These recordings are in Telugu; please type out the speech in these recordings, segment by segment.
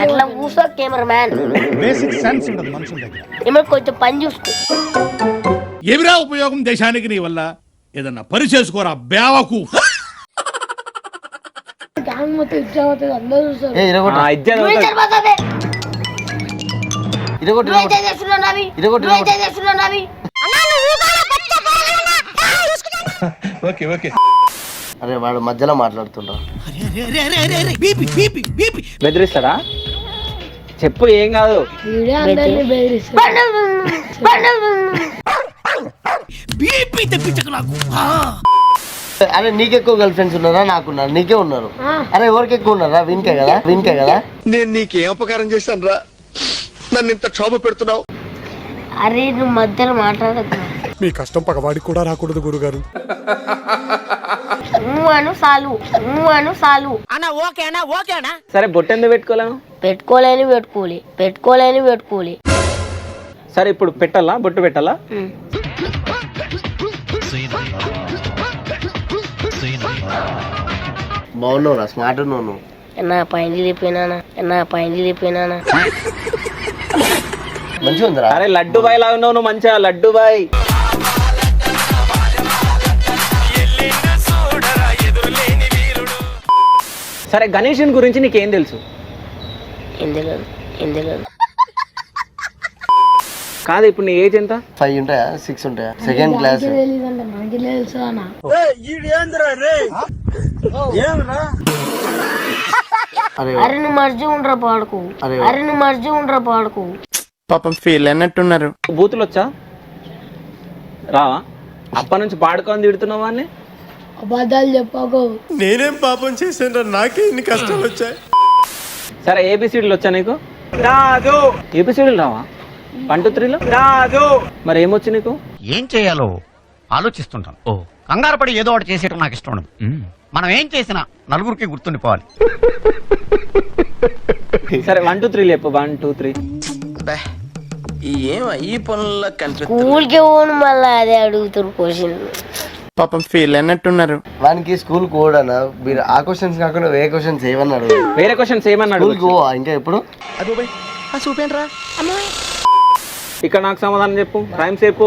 అట్లా కూర్చో కెమెరా మ్యాన్. బేసిక్ సెన్స్ ఉండదు మనుషుల దగ్గర. ఏమో కొంచెం పని చూసుకో. ఎవిరా ఉపయోగం దేశానికి నీ వల్ల ఏదన్నా పని చేసుకోరా బేవకు. అరే వాడు మధ్యలో మాట్లాడుతుంటా. బెదిరిస్తాడా? చెప్పు, ఏం కాదు. అరే నీకెక్కువ గర్ల్ ఫ్రెండ్స్ ఉన్నారా? నాకున్నారు. నీకే ఉన్నారు. అరే ఎవరికి ఎక్కువ ఉన్నారా? వీనికే కదా. నేను నీకేం అపకారం చేశాను రా? నన్ను ఇంత క్షోభ పెడుతున్నావు. అరే నువ్వు మధ్యలో మాట్లాడద్దు. మీ కష్టం పగవాడికి కూడా రాకూడదు గురుగారు. సరే బొట్టు ఎందుకు పెట్టుకోలేను? పెట్టుకోలేని. సరే ఇప్పుడు పెట్టాలా? బొట్టు పెట్టాలా? బాగున్నావురా, స్మార్ట్ ఉన్నావు. నా పైన వెళ్ళిపోయినా మంచిగా ఉందిరా. అరే లడ్డు బాయ్ లాగా ఉన్నావు నువ్వు, మంచిగా లడ్డు బాయ్. సరే గణేషన్ గురించి నీకేం తెలుసు? ఎందుకు కాదు, ఇప్పుడు నీ ఏజ్ ఎంత? 5 ఉంటాయా 6 ఉంటాయా? Second class. అరే నువ్వు మర్జీ ఉండరా పాడుకు. పాపం ఫీల్ అన్నట్టున్నారు. బూతులు వచ్చా? రావా? అప్పటి నుంచి పాడుకొని తిడుతున్నావా అని? అబద్ధాలు చెప్పకు. నేనేం పాపం చేశాను? నాకే ఇన్ని కష్టాలు వచ్చాయి. సరే ఏబిసిడీలు వచ్చా నీకు? రాదు. ఏబిసిడీలు రావా? 1 2 3లో రాదు. మరి ఏమొచ్చు నీకు? ఏం చేయాలో ఆలోచిస్తుంటాను. కంగారు పడి ఏదో ఒకటి చేసేయడం నాకు ఇష్టం ఉండదు. మనం ఏం చేసినా నలుగురికి గుర్తుండిపోవాలి. సరే 1 2 3 చెప్పు. 1 2 3. ఈ పనుల్లో స్కూల్కి పోను మళ్ళీ అదే అడుగుతారు క్వశ్చన్. పాపం ఫీల్ అన్నట్టున్నారు. వానికి స్కూల్ కోడనా? మీరు ఆ క్వశ్చన్స్ కాకుండా వేరే క్వశ్చన్స్ ఏమన్నాడు? వేరే క్వశ్చన్స్ ఏమన్నాడు? ఇంకా ఎప్పుడు ఇక్కడ నాకు సమాధానం చెప్పు. రైమ్స్ చెప్పు.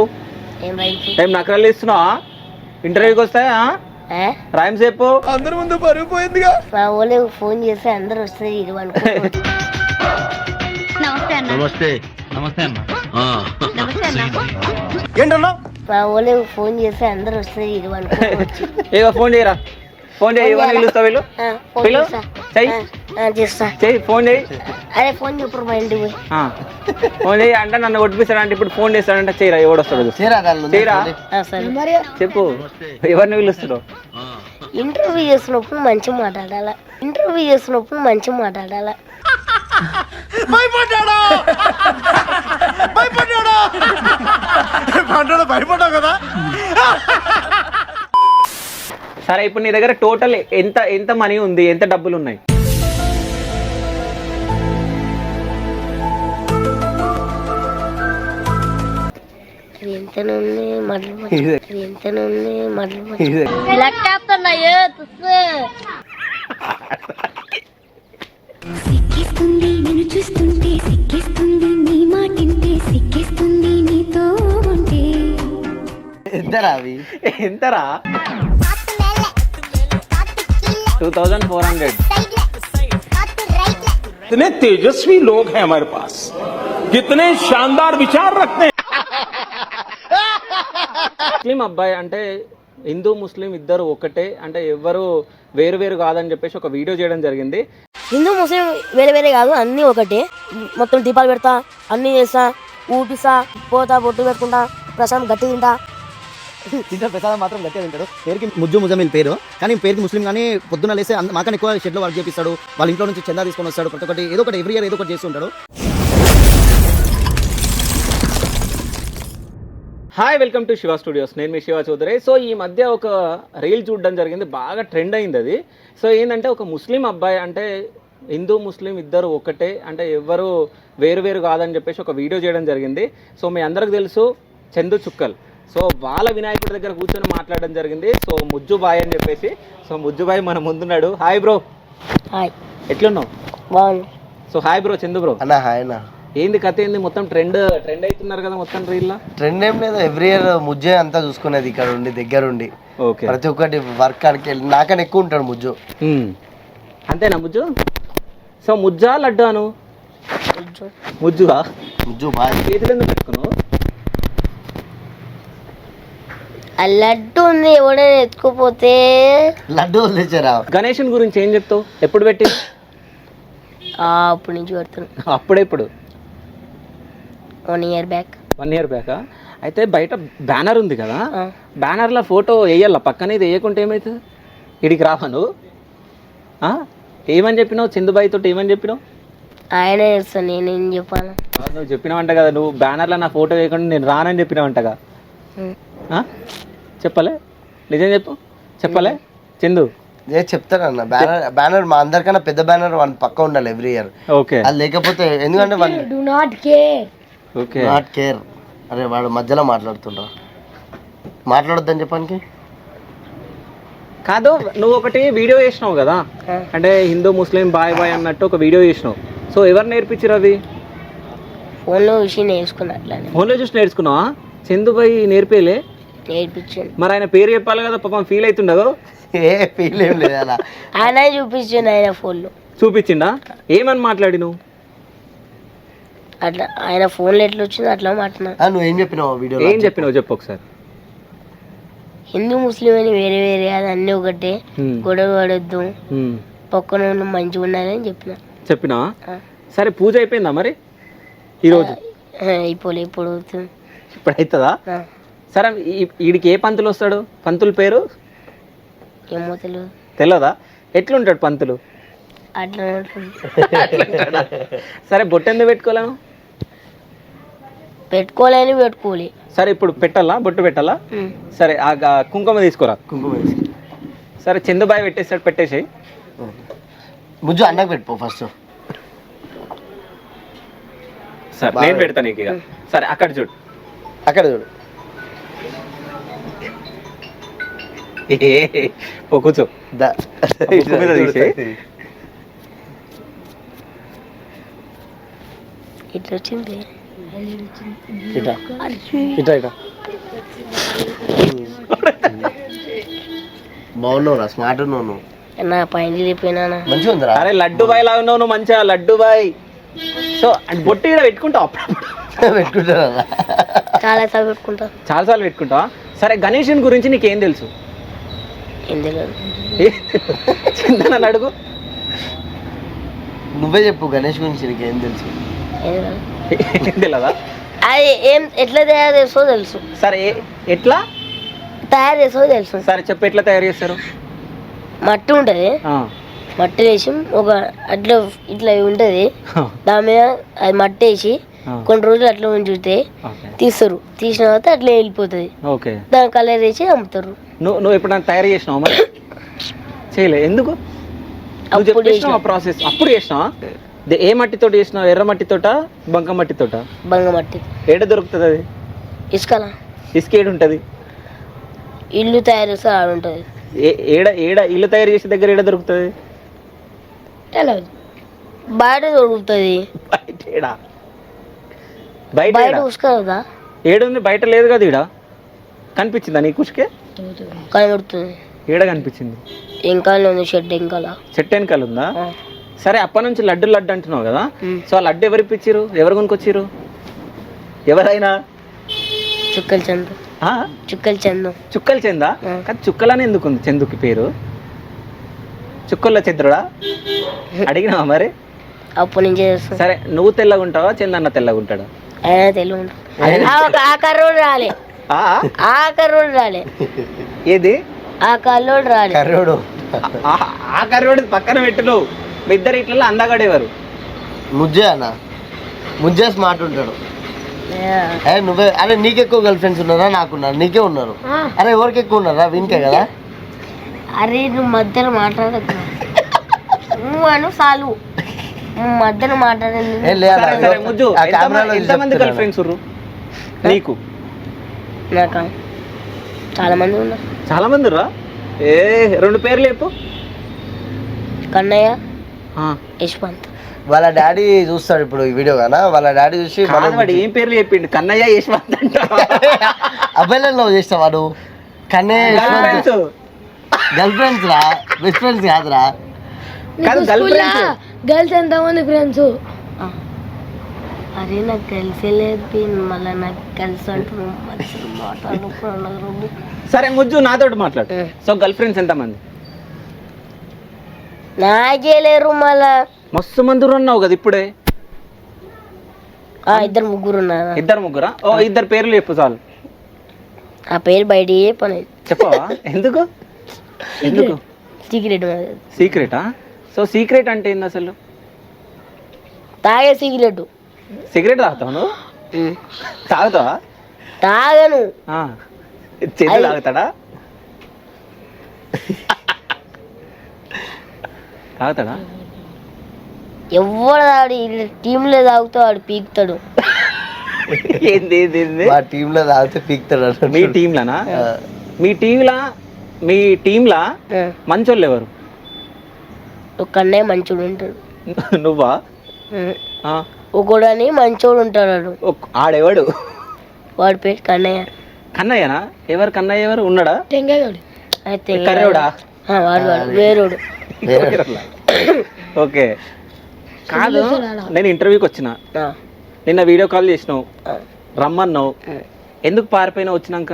ఏం రైట్? టైం నకరాలు ఇస్తున్నావా? ఇంటర్వ్యూకి వస్తాయా? రైమ్స్ చెప్పు. అందరి ముందు పరుగు పోయిందిగా. మా వాళ్ళు ఫోన్ చేస్తే అందరు వస్తుంది ఇది అనుకో. నమస్తే అన్న. ఏంటన్నా? మా వాళ్ళు ఫోన్ చేస్తే అందరు వస్తుంది ఇది అనుకో. ఏవో ఫోన్ చేయరా. ఫోన్ చేయి. పిలుస్తావు వీళ్ళు? చేస్తా. చెయ్యి, ఫోన్ చేయి. అరే ఫోన్ చెప్పు మా ఇంటికి పోయి. ఫోన్ చేయి అంటే నన్ను కొట్టిపిస్తాడంటే ఇప్పుడు ఫోన్ చేస్తాడంటే చేయరా. ఎవడు వస్తాడు? చేయరా. చెప్పు, ఎవరిని పిలుస్తున్నావు? ఇంటర్వ్యూ చేసినప్పుడు మంచిగా మాట్లాడాలా. భయపడ్డావు కదా. సరే ఇప్పుడు నీ దగ్గర టోటల్ ఎంత మనీ ఉంది? ఎంత డబ్బులు ఉన్నాయి? సిక్కిస్తుంది నిన్ను చూస్తుంటే, సిక్కిస్తుంది నీ మాటింటే, సిక్కిస్తుంది నీతో ఉంటే. ఎంతరా? 2400. कितने तेजस्वी लोग हैं हमारे पास, कितने शानदार विचार रखते हैं. ముస్లిం అబ్బాయి అంటే హిందూ ముస్లిం ఇద్దరు ఒకటే అంటే ఎవరు వేరు వేరు కాదని చెప్పేసి ఒక వీడియో చేయడం జరిగింది. హిందూ ముస్లిం వేరే వేరే కాదు, అన్నీ ఒకటే. మొత్తం దీపాలు పెడతా, అన్నీ చేస్తా, ఊపిస్తా, పోతా, బొట్టు పెట్టుకుంటా, ప్రసాదం గట్టి తింటా. ప్రసాదం మాత్రం గట్టిగా తింటాడు. పేరుకి ముజ్జమిల్ పేరు, కానీ పేరుకి ముస్లిం. కానీ పొద్దున్న లేస్తే మాకన్నా ఎక్కువ షెడ్లో వర్క్ చేపిస్తాడు. వాళ్ళ ఇంట్లో నుంచి చందా తీసుకొని వస్తాడు. ప్రతి ఒక్కటి ఏదో ఒకటి ఎవ్రీ ఇయర్ ఏదో ఒకటి చేస్తూ ఉంటాడు. Hi, welcome to Shiva studios. నేను మీ శివ చౌదరి. సో ఈ మధ్య ఒక రీల్ చూడడం జరిగింది, బాగా ట్రెండ్ అయింది అది. సో ఏంటంటే ఒక ముస్లిం అబ్బాయి అంటే హిందూ ముస్లిం ఇద్దరు ఒకటే అంటే ఎవరు వేరు వేరు కాదని చెప్పేసి ఒక వీడియో చేయడం జరిగింది. సో మీ అందరికి తెలుసు చందు చుక్కల్. సో వాళ్ళ వినాయకుడి దగ్గర కూర్చొని మాట్లాడడం జరిగింది. సో ముజ్జుబాయ్ అని చెప్పేసి. సో ముజ్జుబాయ్ మన ముందున్నాడు. Hi bro. హాయ్. ఎట్లున్నావు? బాగుంది. So hi bro, Chandu bro. అన్న హాయ్ అన్న. ఏంది కథ ఏంది? మొత్తం ట్రెండ్ అవుతున్నారు కదా మొత్తం రీల్లో. ట్రెండ్ ఏం లేదు, ఎవ్రీ ఇయర్ ముజ్జే అంతా చూసుకునేది ఇక్కడ ఉండి దగ్గరుండి. ఓకే, ప్రతి ఒక్కటి వర్క్ ఆడికి వెళ్ళి నాకన్నా ఎక్కువ ఉంటాడు ముజ్జు. అంతేనా ముజ్జు? సో ముజ్జా లడ్డాను? ముజ్జుగా? ముజ్జు బాగా చేతులు ఎందుకు పెట్టుకున్నావు? ఆ లడ్డు ఉంది, ఎవడైనా ఎత్తుకుపోతే లడ్డు వదిలేచారా? గణేషన్ గురించి ఏం చెప్తావు? ఎప్పుడు పెట్టి? అప్పటి నుంచి పెడుతున్నాను. అప్పుడెప్పుడు? 1 year back. 1 year బ్యాకా? అయితే బయట బ్యానర్ ఉంది కదా, బ్యానర్లో ఫోటో వేయాల పక్కన, ఇది వేయకుంటే ఏమవుతుంది? ఇడికి రావా నువ్వు? ఏమని చెప్పినావు చందుబాయి తోటి? ఏమని చెప్పినావు? ఆయన చేస్తాను, నేనేం చెప్పాను? నువ్వు చెప్పినావంట కదా, నువ్వు బ్యానర్లో నా ఫోటో వేయకుండా నేను రానని చెప్పినావంటగా. చెప్పలే? నిజం చెప్పు, చెప్పలే చందు? చెప్తానన్న. బ్యానర్ మా అందరికన్నా పెద్ద బ్యానర్ వన్ పక్క ఉండాలి ఎవ్రీ ఇయర్. ఓకే, అది లేకపోతే ఎందుకంటే ఓకే నాట్ కేర్. అరే వాడు మధ్యలో మాట్లాడొద్దని చెప్పడానికి కాదు. నువ్వు ఒకటి వీడియో చేసినావు కదా, అంటే హిందూ ముస్లిం బాయ్ బాయ్ అన్నట్టు ఒక వీడియో చేసినావు. సో ఎవరు నేర్పించారు అవి? ఫోన్లో చూసి నేర్చుకున్నా. అట్లానే ఫోన్లో చూసి నేర్చుకున్నావా? చందుబాయి నేర్పేలే? నేర్పించాను. మరి ఆయన పేరు చెప్పాలి కదా, పాపం ఫీల్ అవుతుండదు. ఏ ఫీల్ ఏం లేదు అలా. ఆయన చూపించాను, ఆయన ఫోన్లో చూపించిండా? ఏమని మాట్లాడి నువ్వు? అట్లా ఆయన ఫోన్లో ఎట్లా వచ్చిందో అట్లా మాట్లాడినా. నువ్వు ఏం చెప్పినావు వీడియో? ఏం చెప్పినావు చెప్పు ఒకసారి. హిందూ ముస్లిం అని వేరే వేరే అది అన్నీ ఒకటే, గొడవ పడొద్దు, పక్కన వాళ్ళు మంచిగా ఉండాలని చెప్పినా. సరే పూజ అయిపోయిందా మరి ఈరోజు? ఇప్పుడు అవుతుంది. ఇప్పుడు అవుతుందా? సరే వీడికి ఏ పంతులు వస్తాడు? పంతుల పేరు ఏమో తెలియదా? ఎట్లుంటాడు పంతులు? అట్లా సరే బొట్టెందుకు పెట్టుకోలేము? పెట్టుకోలేని పెట్టుకోలే. సరే ఇప్పుడు పెట్టాలా? బొట్టు పెట్టాలా? సరే ఆ కుంకుమ తీసుకోరా. సరే చందుబాయి పెట్టేసాడు, పెట్టేసాయి. ముజ్జు అన్నకు పెట్టుకో ఫస్ట్. సరే నేను పెడతాను నీకు ఇక. సరే అక్కడ చూడు, అక్కడ చూడు. కూర్చో. ఇట్లా వచ్చింది. ఇటా ఇటా ఇటా. బాగున్నావురా, స్మార్ట్ ఉన్నావు నువ్వు. నా పైన వెళ్ళిపోయినా మంచిగా ఉందిరా. అరే లడ్డు బాయ్ లాగా ఉన్నావు నువ్వు, మంచిగా లడ్డు బాయ్. సో బొట్టు ఇక్కడ పెట్టుకుంటావు అప్పుడప్పుడు? పెట్టుకుంటా, చాలాసార్లు పెట్టుకుంటా. చాలాసార్లు పెట్టుకుంటావా? సరే గణేషన్ గురించి నీకేం తెలుసు? ఏం తెలియదు. చిందనని అడుగు. నువ్వే చెప్పు గణేష్ గురించి నీకేం తెలుసు? ఏం తెలియదా? అది ఎట్లా తయారు చేసో తెలుసు. సరే ఎట్లా తయారు చేసో తెలుసు. సరే చెప్పు, ఎట్లా తయారు చేస్తారు? మట్టి ఉంటుంది, మట్టి వేసి ఒక అట్లా ఇట్లా ఉంటుంది, దాని మీద అది మట్టి వేసి కొన్ని రోజులు అట్లా ఉంచితే తీస్తారు. తీసిన తర్వాత అట్లా వెళ్ళిపోతుంది. దాని కలర్ వేసి అమ్ముతారు. నువ్వు ఎప్పుడైనా తయారు చేసినావు? మరి చేయలే, ఎందుకు? ప్రాసెస్ అప్పుడు చేసినావా? ఏ మట్టితో చేసినావు? ఎర్ర మట్టితోట, బంక మట్టితోట? బంక మట్టి. ఏడ దొరుకుతుంది అది? ఇసుకలా. ఇసుక ఏడుంటుంది? ఇల్లు తయారు చేస్తే ఆడ ఉంటుంది. ఏడ ఏడ ఇల్లు తయారు చేసే దగ్గర ఏడ దొరుకుతుంది? బయట దొరుకుతుంది. బయట ఉసుక కదా. ఏడుంది? బయట లేదు కదా. ఈడ కనిపించిందా నీకు ఉసుకే? కనబడుతుంది. ఏడ కనిపించింది? ఇంకా ఉంది, షెడ్ వెనకాల. చెట్టు వెనకాల ఉందా? సరే అప్పటి నుంచి లడ్డు లడ్డు అంటున్నావు కదా, సో ఆ లడ్డు ఎవరు ఇప్పించారు? ఎవరు కొనుక్కొచ్చారు? ఎవరైనా? చుక్కల చందు. చుక్కల చందు. చుక్కల చందా? కానీ చుక్కలని ఎందుకు ఉంది చందుకి పేరు? చుక్కల్లో చంద్రుడా? అడిగినావా మరి? అప్పటి నుంచే చేస్తాను. సరే నువ్వు తెల్లగా ఉంటావా, చందన్న తెల్లగా ఉంటాడా? ఆయన తెలుగు ఉంటాడు. ఆ కర్రోడు రాలే, ఆ కర్రోడు రాలే. ఏది? ఆ కర్రోడు రాలే. కర్రోడు, ఆ కర్రోడు పక్కన పెట్టు. నువ్వు మీ ఇద్దరు ఇట్లా అందగాడేవారు. ముజ్జే అన్న, ముజ్జే స్మార్ట్ ఉంటాడు. నువ్వే. అరే నీకెక్కువ గర్ల్ ఫ్రెండ్స్ ఉన్నారా? నాకున్నారు. నీకే ఉన్నారు. అరే ఎవరికి ఎక్కువ ఉన్నారా? వీనికే కదా. అరే నువ్వు మధ్యలో మాట్లాడద్దు, నువ్వు అను చాలు, మధ్యలో మాట్లాడండి. ఎంతమంది గర్ల్ ఫ్రెండ్స్ నీకు? నాకా చాలా మంది ఉన్నారు. చాలా మంది రా. ఏ 2 పేర్లు చెప్పు. కన్నయ్య, యశ్వంత్. వాళ్ళ డాడీ చూస్తాడు ఇప్పుడు ఈ వీడియో గానా, వాళ్ళ డాడీ చూసి వాడు ఏం పేర్లు చెప్పిండు? కన్నయ్య, యశ్వంత్ అంట. అబ్బాయిలను లవ్ చేస్తావా నువ్వు? కన్నయ్య గర్ల్ ఫ్రెండ్స్ రా, బెస్ట్ ఫ్రెండ్స్ కాదురా. గర్ల్స్ ఎంతమంది ఫ్రెండ్స్? అరే నాకు కలిసే లేదు, మళ్ళీ నాకు కలిసి అంటున్నాను మాట్లాడుకున్నాను. సరే ముజ్జు నాతోటి మాట్లాడు. సో గర్ల్ ఫ్రెండ్స్ ఎంతమంది? నాకే లేరు మళ్ళా. మస్తు మంది ఉన్నావు కదా ఇప్పుడే. ఇద్దరు ముగ్గురు ఉన్నారు. ఇద్దరు ముగ్గురా? ఓ ఇద్దరు పేర్లు చెప్పు చాలు. ఆ పేరు బయట చెప్పను. చెప్పవా? ఎందుకు? ఎందుకు సీక్రెట్. సీక్రెటా? సో సీక్రెట్ అంటే ఏంది అసలు? తాగే సీక్రెట్. సిగరెట్ తాగుతావు నువ్వు? తాగుతావా? తాగను. చేతి తాగుతాడా? తాగుతాడా? ఎవడు తాడు టీంలో తాగుతావు, వాడు పీకుతాడు. ఏంది మా టీంలో తాగితే పీకుతాడు. మీ టీంలోనా? మీ టీంలా మంచోళ్ళు ఎవరు? ఒక్కనే మంచోడు ఉంటాడు. నువ్వా? ఒకడని మంచోడు ఉంటాడు. ఆడెవడు? వాడి పేరు కన్నయ్య. కన్నయ్యనా? ఎవరు కన్నయ్య? ఎవరు ఉన్నాడా? అయితే కర్రేవుడా? వాడు వేరోడు. ఓకే. కాదు, నేను ఇంటర్వ్యూకి వచ్చిన, నిన్న వీడియో కాల్ చేసినావు, రమ్మన్నావు, ఎందుకు పారిపోయినావు? వచ్చినాక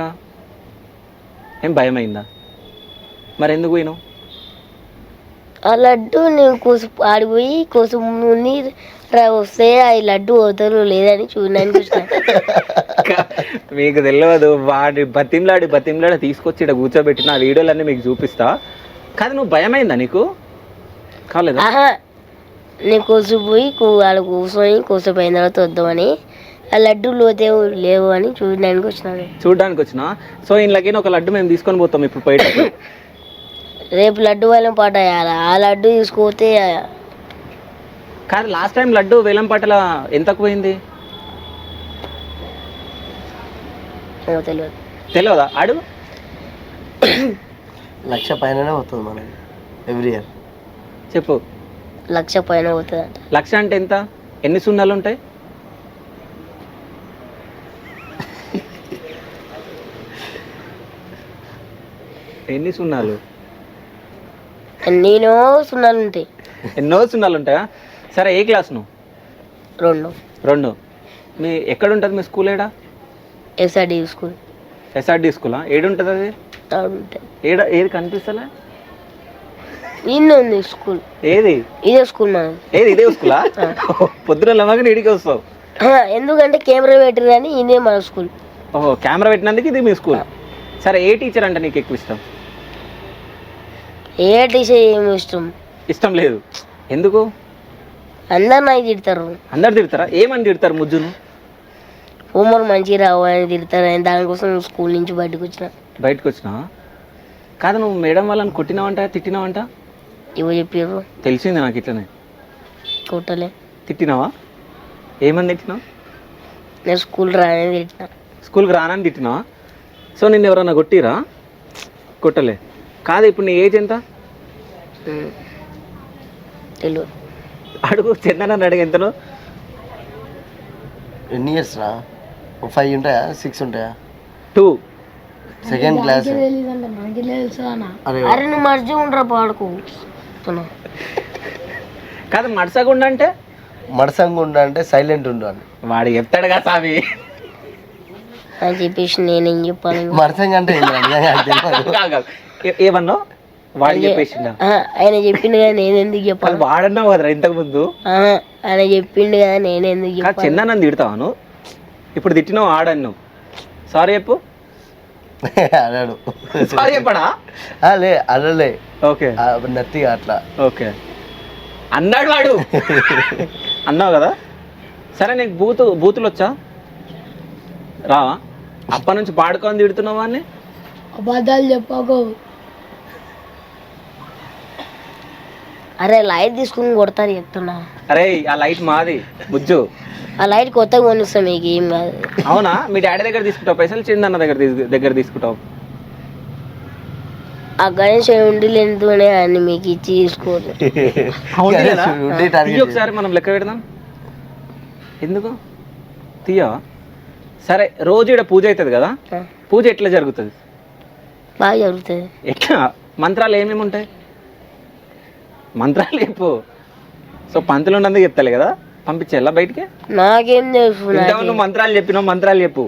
ఏం భయం అయిందా? మరి ఎందుకు పోయినావు? ఆ లడ్డు నేను ఆడిపోయి కోసం వస్తే ఆ లడ్డు పోతారు లేదని చూడడానికి చూసిన. మీకు తెలియదు, వాడి బతిమ్లాడి తీసుకొచ్చి ఇక్కడ కూర్చోబెట్టిన ఆ వీడియోలన్నీ మీకు చూపిస్తా. కాదు, నువ్వు భయమైందా నీకు? కాలేదా? నేను కోసిపోయి వాళ్ళ కూర్చొని కోసిపోయిన తర్వాత వద్దామని, ఆ లడ్డు లోతే లేవు అని చూడడానికి వచ్చినాను. చూడడానికి వచ్చినా? సో ఇంట్లోకి ఒక లడ్డు మేము తీసుకొని పోతాం ఇప్పుడు పోయేటప్పుడు. రేపు లడ్డు వేలం పాట వేయాలి. ఆ లడ్డు తీసుకుపోతే కాదు, లాస్ట్ టైం లడ్డు వేలం పాటల ఎంతకు పోయింది తెలియదా? అడుగు. 1,00,000 పైననే పోతుంది మనకి ఎవ్రీ ఇయర్. చెప్పు. 1,00,000 పైన పోతుంది అంట. 1,00,000 అంటే ఎంత? ఎన్ని సున్నాలు ఉంటాయి? ఎన్ని సున్నాలు? ఎన్నో సున్నాలు ఉంటాయి. ఎన్నో సున్నాలు ఉంటాయా? సరే, ఏ క్లాస్ నువ్వు? 2. మీ ఎక్కడ ఉంటుంది మీ స్కూల్? ఏడా? SRD school. ఎస్ఆర్డి స్కూలా? ఏడుంటుంది అది? ఏది కనిపిస్తలే? నిన్న ఉంది స్కూల్. ఏది? ఇదే స్కూల్ మనం. ఏది ఇదే స్కూలా? పొద్దున లమ్మగా ఇడికి వస్తావు. ఎందుకంటే కెమెరా పెట్టరు కానీ ఇదే మన స్కూల్. ఓహో, కెమెరా పెట్టినందుకు ఇది మీ స్కూల్. సరే, ఏ టీచర్ అంటే నీకు ఎక్కువ ఇష్టం? ఏ టీచర్ ఏమి ఇష్టం లేదు. ఎందుకు? అందరు నాకు తిడతారు. అందరు తిడతారా? ఏమని తిడతారు ముజ్జును? హోంవర్క్ మంచిగా రావు అని తిడతారు. దానికోసం స్కూల్ నుంచి బయటకు వచ్చిన. కాదు, నువ్వు మేడం వాళ్ళని కొట్టినావంట, తిట్టినావంట? ఇవో చెప్పారు. తెలిసింది నాకు. ఇట్లనే కొట్టలే. తిట్టినావా? ఏమని తిట్టినావు? నేను స్కూల్ రానని తిట్టినా. స్కూల్కి రానని తిట్టినావా? సో నిన్ను ఎవరన్నా కొట్టిరా? కొట్టలే. కాదు, ఇప్పుడు నీ ఏజ్ ఎంత? తెలియదు. అడుగు, చందన అడుగు. ఎంతను? ఎన్ని ఇయర్స్ రా? 5 ఉంటాయా? 6 ఉంటాయా? 2. Second class. అరే నువ్వు మర్చి ఉండరా పాడుకో. కాదు, మడసగుండ అంటే? మడసంగుండ అంటే సైలెంట్ ఉండు అని వాడు చెప్తాడు కదా స్వామి అని చెప్పేసి నేనేం చెప్పాలి? మడసంగ అంటే ఏమన్నా వాడు చెప్పేసిండా? ఆయన చెప్పిండు కదా నేను ఎందుకు చెప్పాలి? వాడన్నావు కదరా ఇంతకు ముందు. ఆయన చెప్పిండు కదా నేను ఎందుకు చెప్పాలి? చందనని తిడతావాను, ఇప్పుడు తిట్టినావు ఆడన్నావు. సారీ చెప్పు. అన్నాడు. సారీ చెప్పడా? లే అనలే. ఓకే, నత్తిగా అట్లా. ఓకే అన్నాడు వాడు. అన్నావు కదా. సరే, నీకు బూతులు వచ్చా? రావా? అప్పటి నుంచి పాడుకొని తిడుతున్నావా అని? అబద్ధాలు చెప్పకు. అరే లైట్ తీసుకుని కొడతారు చెప్తున్నా. అరే ఆ లైట్ మాది బుజ్జు. ఆ లైట్ కొత్తగా కొనిస్తాం మీకు ఏం కాదు. అవునా? మీ డాడీ దగ్గర తీసుకుంటావు పైసలు? చిన్న దగ్గర తీసుకుంటావు? ఆ గణేష్ ఉండి లేనితోనే అన్ని మీకు ఇచ్చి తీసుకోవాలి. ఒకసారి మనం లెక్క పెడదాం. ఎందుకు తీయవా? సరే, రోజు ఇక్కడ పూజ అవుతుంది కదా, పూజ ఎట్లా జరుగుతుంది? బాగా జరుగుతుంది. ఎట్లా? మంత్రాలు ఏమేమి ఉంటాయి? మంత్రాలు చెప్పు. సో పంతులు ఉన్నందుకు చెప్తాలి కదా, పంపించేలా బయటికి? నాకేం తెలుసు. నువ్వు మంత్రాలు చెప్పినావు, మంత్రాలు చెప్పు.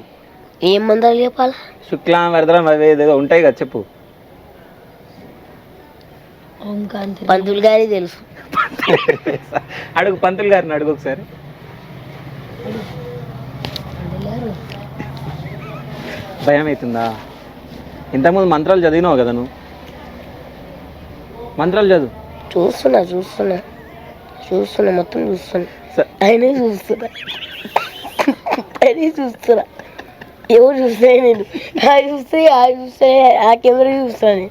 ఏం మంత్రాలు చెప్పాలా? శుక్లాం వరదరం అవి ఏదో ఉంటాయి కదా, చెప్పు. పంతులు గారి తెలుసు. అడుగు పంతులు గారిని, అడుగు ఒకసారి. భయం అవుతుందా? ఇంతకుముందు మంత్రాలు చదివినావు కదా నువ్వు, మంత్రాలు చదువు. చూస్తున్నా మొత్తం చూస్తున్నా. ఆయనే చూస్తున్నా. ఎవరు చూస్తాయి? నేను ఆ కెమెరా చూస్తాను.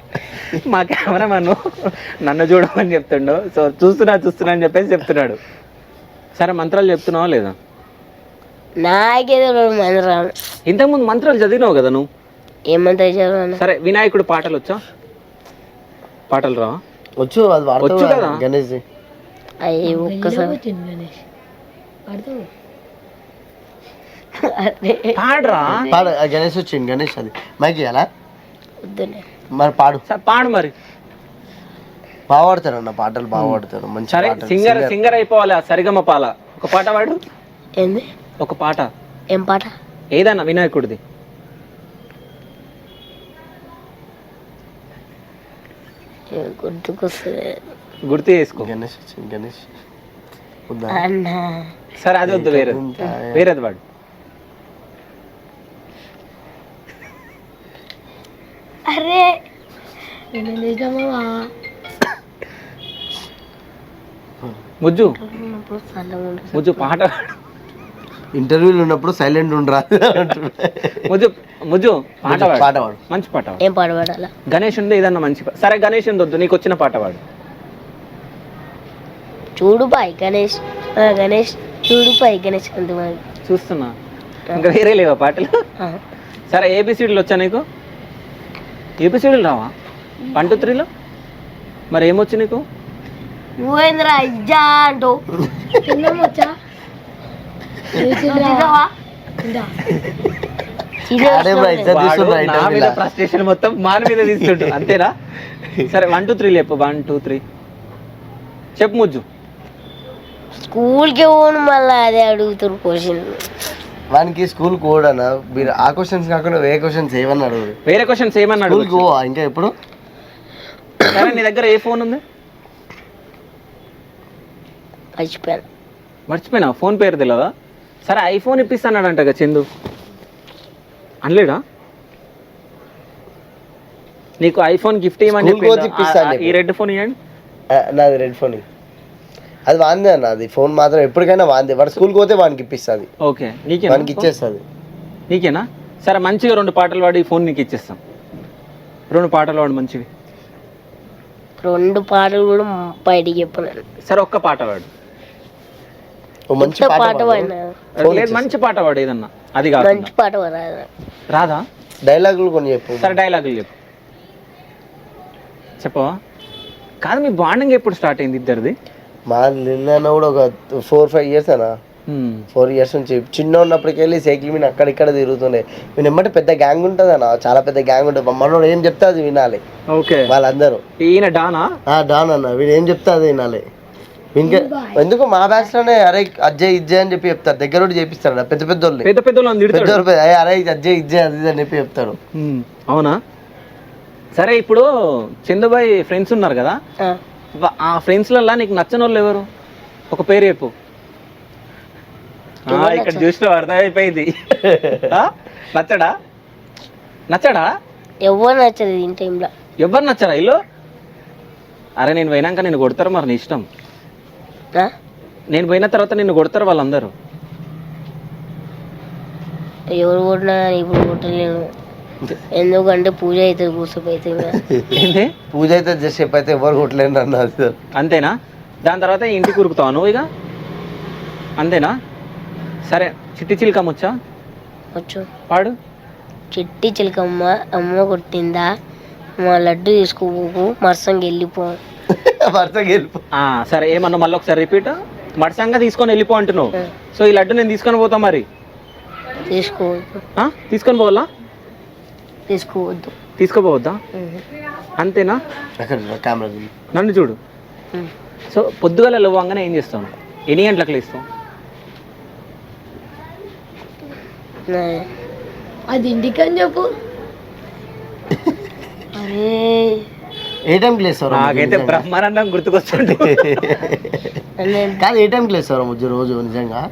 మా కెమెరామన్ నన్ను చూడమని చెప్తుండు. సో చూస్తున్నా అని చెప్పేసి చెప్తున్నాడు. సరే, మంత్రాలు చెప్తున్నావా లేదా? నాకేదో మంత్రాలు. ఇంతకుముందు మంత్రాలు చదివినావు కదా నువ్వు. ఏం మంత్రాలు చదివాను? సరే, వినాయకుడు పాటలు వచ్చా? పాటలు రావా? వచ్చు, అది వచ్చు కదా గణేష్. అయ్యి ఒక్కసారి పాడరా. పాడు, గణేష్ వచ్చింది. గణేష్ అది మైక్ ఇవ్వాలా? వద్దులే. మరి పాడు. పాడు మరి. బాగా పాడతాడు అన్న, పాటలు బాగా పాడతాడు. మంచి సరే, సింగర్ అయిపోవాలి. సరిగమ పాల ఒక పాట పాడు. ఏంది? ఒక పాట. ఏం పాట? ఏదన్నా వినాయకుడిది. గుర్తు చేసుకో. గణేష్ వచ్చింది. గణేష్ అన్నా. సరే, అది వద్దు, వేరేది పాడు. అరే ముజ్జు పాట పాడు. ఇంటర్వ్యూలు ఉన్నప్పుడు సైలెంట్ ఉండరా? ముజ్జు పాట పాట పాడు. మంచి పాట. ఏం పాట పాడాలా? గణేష్ ఉంది ఏదన్నా మంచి. సరే, గణేష్ వద్దు, నీకు వచ్చిన పాట పాడు. చూడు బాయ్ గణేష్, చూడు బాయ్ గణేష్ అంత చూస్తున్నా. ఇంకా వేరే లేవా పాటలు? సరే, ఏబిసిడీలు వచ్చా నీకు? ఏబిసిడీలు రావా 1 2 3లో? మరి ఏమొచ్చు నీకు? నువ్వేంద్రా ఇజ్జా అంటూ ఫ్రస్ట్రేషన్ మొత్తం మాన మీద తీసుకుంటు అంతేనా? సరే, 1 2 3 చెప్పు. 1 2 3 చెప్పు ముజ్జు. స్కూల్కి పోను మళ్ళీ అదే అడుగుతారు క్వశ్చన్. వానికి స్కూల్ కోడనా? మీరు ఆ క్వశ్చన్స్ కాకుండా వేరే క్వశ్చన్స్ ఏమన్నా అడుగు. వేరే క్వశ్చన్స్ ఏమన్నా అడుగు. ఇంకా ఎప్పుడు? సరే, నీ దగ్గర ఏ ఫోన్ ఉంది? మర్చిపోయినా. ఫోన్ పేరు తెలియదా? సరే, ఐఫోన్ ఇప్పిస్తానంట చందు. అనలేడా నీకు ఐఫోన్ గిఫ్ట్ ఇవ్వమని చెప్పి? ఈ రెడ్ ఫోన్ ఇవ్వండి. నాది రెడ్ ఫోన్. అది వాందే అన్న, అది ఫోన్ మాత్రం ఎప్పటికైనా వాందే. వాడు స్కూల్కి పోతే వానికి ఇప్పిస్తుంది. ఓకే, వానికి ఇచ్చేస్తుంది. నీకేనా? సరే, మంచిగా 2 పాటలు పాడి ఈ ఫోన్ నీకు ఇచ్చేస్తాం. 2 పాటలు పాడు మంచివి. 2 పాటలు కూడా బయటికి చెప్పలేను. సరే, ఒక్క పాట పాడు. మంచి పాట మంచి పాట పాడు ఏదన్నా. అది కాదు, మంచి పాట రాదా? డైలాగులు కొన్ని చెప్పు. సరే, డైలాగులు చెప్పు. చెప్పవా? కాదు, మీ బాండింగ్ ఎప్పుడు స్టార్ట్ అయింది ఇద్దరిది? మా నిన్న కూడా ఒక 4-5 years అనా. 4 years నుంచి చిన్న ఉన్నప్పటికి వెళ్ళి సైకిల్ మీద అక్కడిక్కడ తిరుగుతుండే. నేను ఎమ్మటి పెద్ద గ్యాంగ్ ఉంటుంది అన్న, చాలా పెద్ద గ్యాంగ్ ఉంటుంది. మనోడు ఏం చెప్తే అది వినాలి. ఓకే, వాళ్ళందరూ. ఈయన డానా? డాన్ అన్న, వీడు ఏం చెప్తే అది వినాలి. ఇంకా ఎందుకు మా బ్యాచ్ లోనే అరే అజ్జయ్ ఇజ్జయ్ అని చెప్పి చెప్తారు. దగ్గర చేపిస్తాడు. పెద్ద పెద్దోళ్ళు అరే అజ్జయ్ ఇజ్జయ్ అది అని చెప్పి చెప్తాడు. అవునా? సరే, ఇప్పుడు చందుబాయ్ ఫ్రెండ్స్ ఉన్నారు కదా, ఆ ఫ్రెండ్స్లలో నీకు నచ్చని వాళ్ళు ఎవరు? ఒక పేరు చెప్పు. ఇక్కడ చూసిన అర్థమైపోయింది. నచ్చడా? ఎవరు నచ్చదు ఈ టైంలో. ఎవరు నచ్చరా ఇల్లు? అరే, నేను పోయినాక నిన్ను కొడతారు, మరి నీ ఇష్టం. నేను పోయిన తర్వాత నిన్ను కొడతారు వాళ్ళందరూ. ఎవరు కొట్టినా ఇప్పుడు కొట్టలేను. ఎందుకంటే పూజ అవుతుంది, కూర్చోపు అవుతుంది. పూజ అయితే జస్ట్ అయితే ఎవరు కొట్టలేను అన్నది. అంతేనా? దాని తర్వాత ఇంటికి ఉరుకుతావు నువ్వు ఇక, అంతేనా? సరే, చిట్టి చిలకమ్మ వచ్చా? వచ్చు. పాడు. చిట్టి చిలకమ్మ అమ్మ కొట్టిందా, మా లడ్డు తీసుకోకు మరసంగా వెళ్ళిపో. వరుసగా వెళ్ళిపో. సరే ఏమన్నా మళ్ళీ ఒకసారి రిపీట్. మడసంగా తీసుకొని వెళ్ళిపో అంటున్నావు. సో ఈ లడ్డు నేను తీసుకొని పోతా మరి. తీసుకోవద్దు. తీసుకొని పోవాలా? తీసుకోవద్దు. తీసుకోపోవద్దా? అంతేనా? కెమెరా నన్ను చూడు. సో పొద్దుగాల లేవగానే ఏం చేస్తాను? ఎన్ని గంటలకు లేస్తావు? అది ఇంటికని చెప్పు. అరే ఏ టైంకి లేస్తారు? నాకైతే బ్రహ్మానందం గుర్తుకొస్తుంది. కాదు, ఏ టైంకి లేస్తారు ముజ్జు రోజు? నిజంగా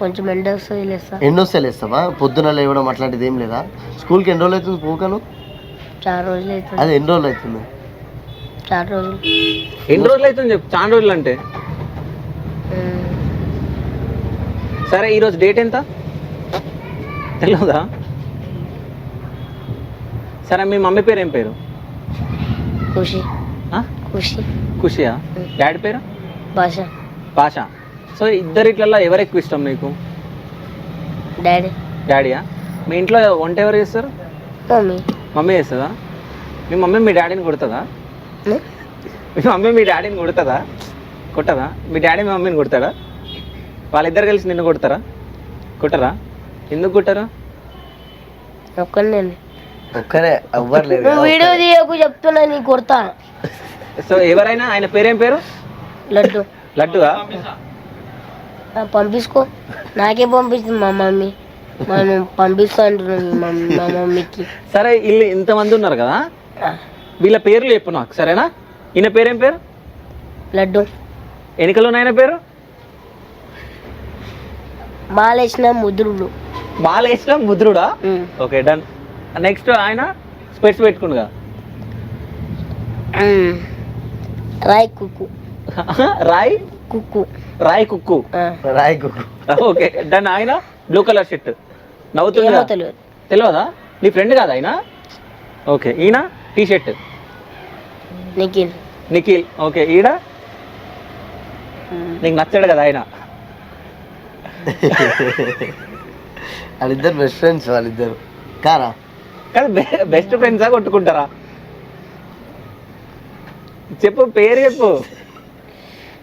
కొంచెం ఎండ వస్తుంది లేస్తా. ఎన్నొస్తే లేస్తావా? పొద్దున లేవడం అట్లాంటిది ఏం లేదా? స్కూల్కి ఎన్ని రోజులు అవుతుంది పోకను? 4 రోజులు అవుతుంది. అది ఎన్ని రోజులు అవుతుంది? 4 రోజులు. ఎన్ని రోజులు అవుతుంది చెప్పు. చాలా రోజులు అంటే సరే. ఈరోజు డేట్ ఎంత తెలియదా? సరే మీ మమ్మీ పేరు ఏం పేరు? ఖుషి. ఖుషి. ఖుషియా? డాడీ పేరు? భాష. భాష. సో ఇద్దరిట్లలో ఎవరు ఎక్కువ ఇష్టం నీకు? డాడీ. డాడీయా? మీ ఇంట్లో వంట ఎవరు చేస్తారు? మమ్మీ. మమ్మీ చేస్తుందా? మీ మమ్మీ మీ డాడీని కొడుతుందా? మీ మమ్మీ మీ డాడీని కొడుతుందా? కొట్టదా? మీ డాడీ మీ మమ్మీని కొడతాడా? వాళ్ళిద్దరు కలిసి నిన్ను కొడతారా? కొట్టరా? ఎందుకు కొట్టారా? ఒక్కరే ఎవ్వరు లేదు. వీడియో తీయకు చెప్తున్నా, నీ కొడతా. సో ఎవరైనా ఆయన పేరేం పేరు? లడ్డు. లడ్డుగా? పంపించుకో. నాకే పంపిస్తుంది మా మమ్మీ. మనం పంపిస్తా అంటున్నాను మా మమ్మీకి. సరే వీళ్ళు ఇంతమంది ఉన్నారు కదా, వీళ్ళ పేర్లు చెప్పు నాకు, సరేనా? ఈయన పేరేం పేరు? లడ్డు. ఎన్నికల్లో ఆయన పేరు? మాలేసిన ముద్రుడు. మాలేసిన ముద్రుడా? Okay, done. నెక్స్ట్ ఆయన స్పెట్స్ పెట్టుకుండుగా. రాయ్ కుక్కు. రాయ్ కుక్కు. రాయ్ కుక్కు. రాయ్ కుక్కు. Okay, done. ఆయన బ్లూ కలర్ షర్ట్ నవ్వుతుందా? తెలియదా? నీ ఫ్రెండ్ కాదా ఆయన? ఓకే. ఈయన T shirt Nikhil. Nikhil. Okay. ఈడ నీకు నచ్చాడు కదా ఆయన? వాళ్ళిద్దరు బెస్ట్ ఫ్రెండ్స్. వాళ్ళిద్దరు కారా? కాదు, బెస్ట్ ఫ్రెండ్సా కొట్టుకుంటారా? చెప్పు, పేరు చెప్పు.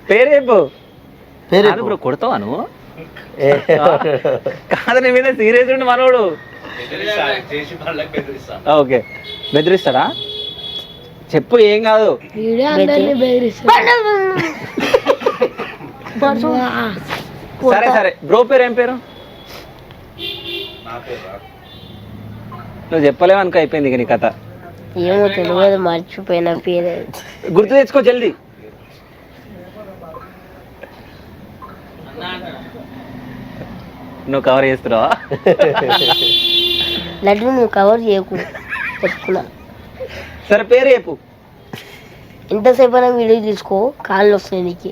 పేరు చెప్పు. పేరు బ్రో. కొడతావా నువ్వు? కాదు, నీ మీద సీరియస్ ఉండి మనోడు. ఓకే, బెదిరిస్తాడా? చెప్పు, ఏం కాదు. సరే సరే. బ్రో పేరు ఏం పేరు? నువ్వు చెప్పలేవు అనుకో, అయిపోయింది ఇక నీ కథ. ఏమో తెలియదు, మర్చిపోయిన పేరు. గుర్తు తెచ్చుకో జల్దీ. నువ్వు కవర్ చేస్తున్నావా? లడ్డు నువ్వు కవర్ చేయకు, చెప్పుకున్నా. సరే పేరు చెప్పు. ఎంతసేపు అయినా వీడియో తీసుకో, కాళ్ళు వస్తున్నాయి నీకు.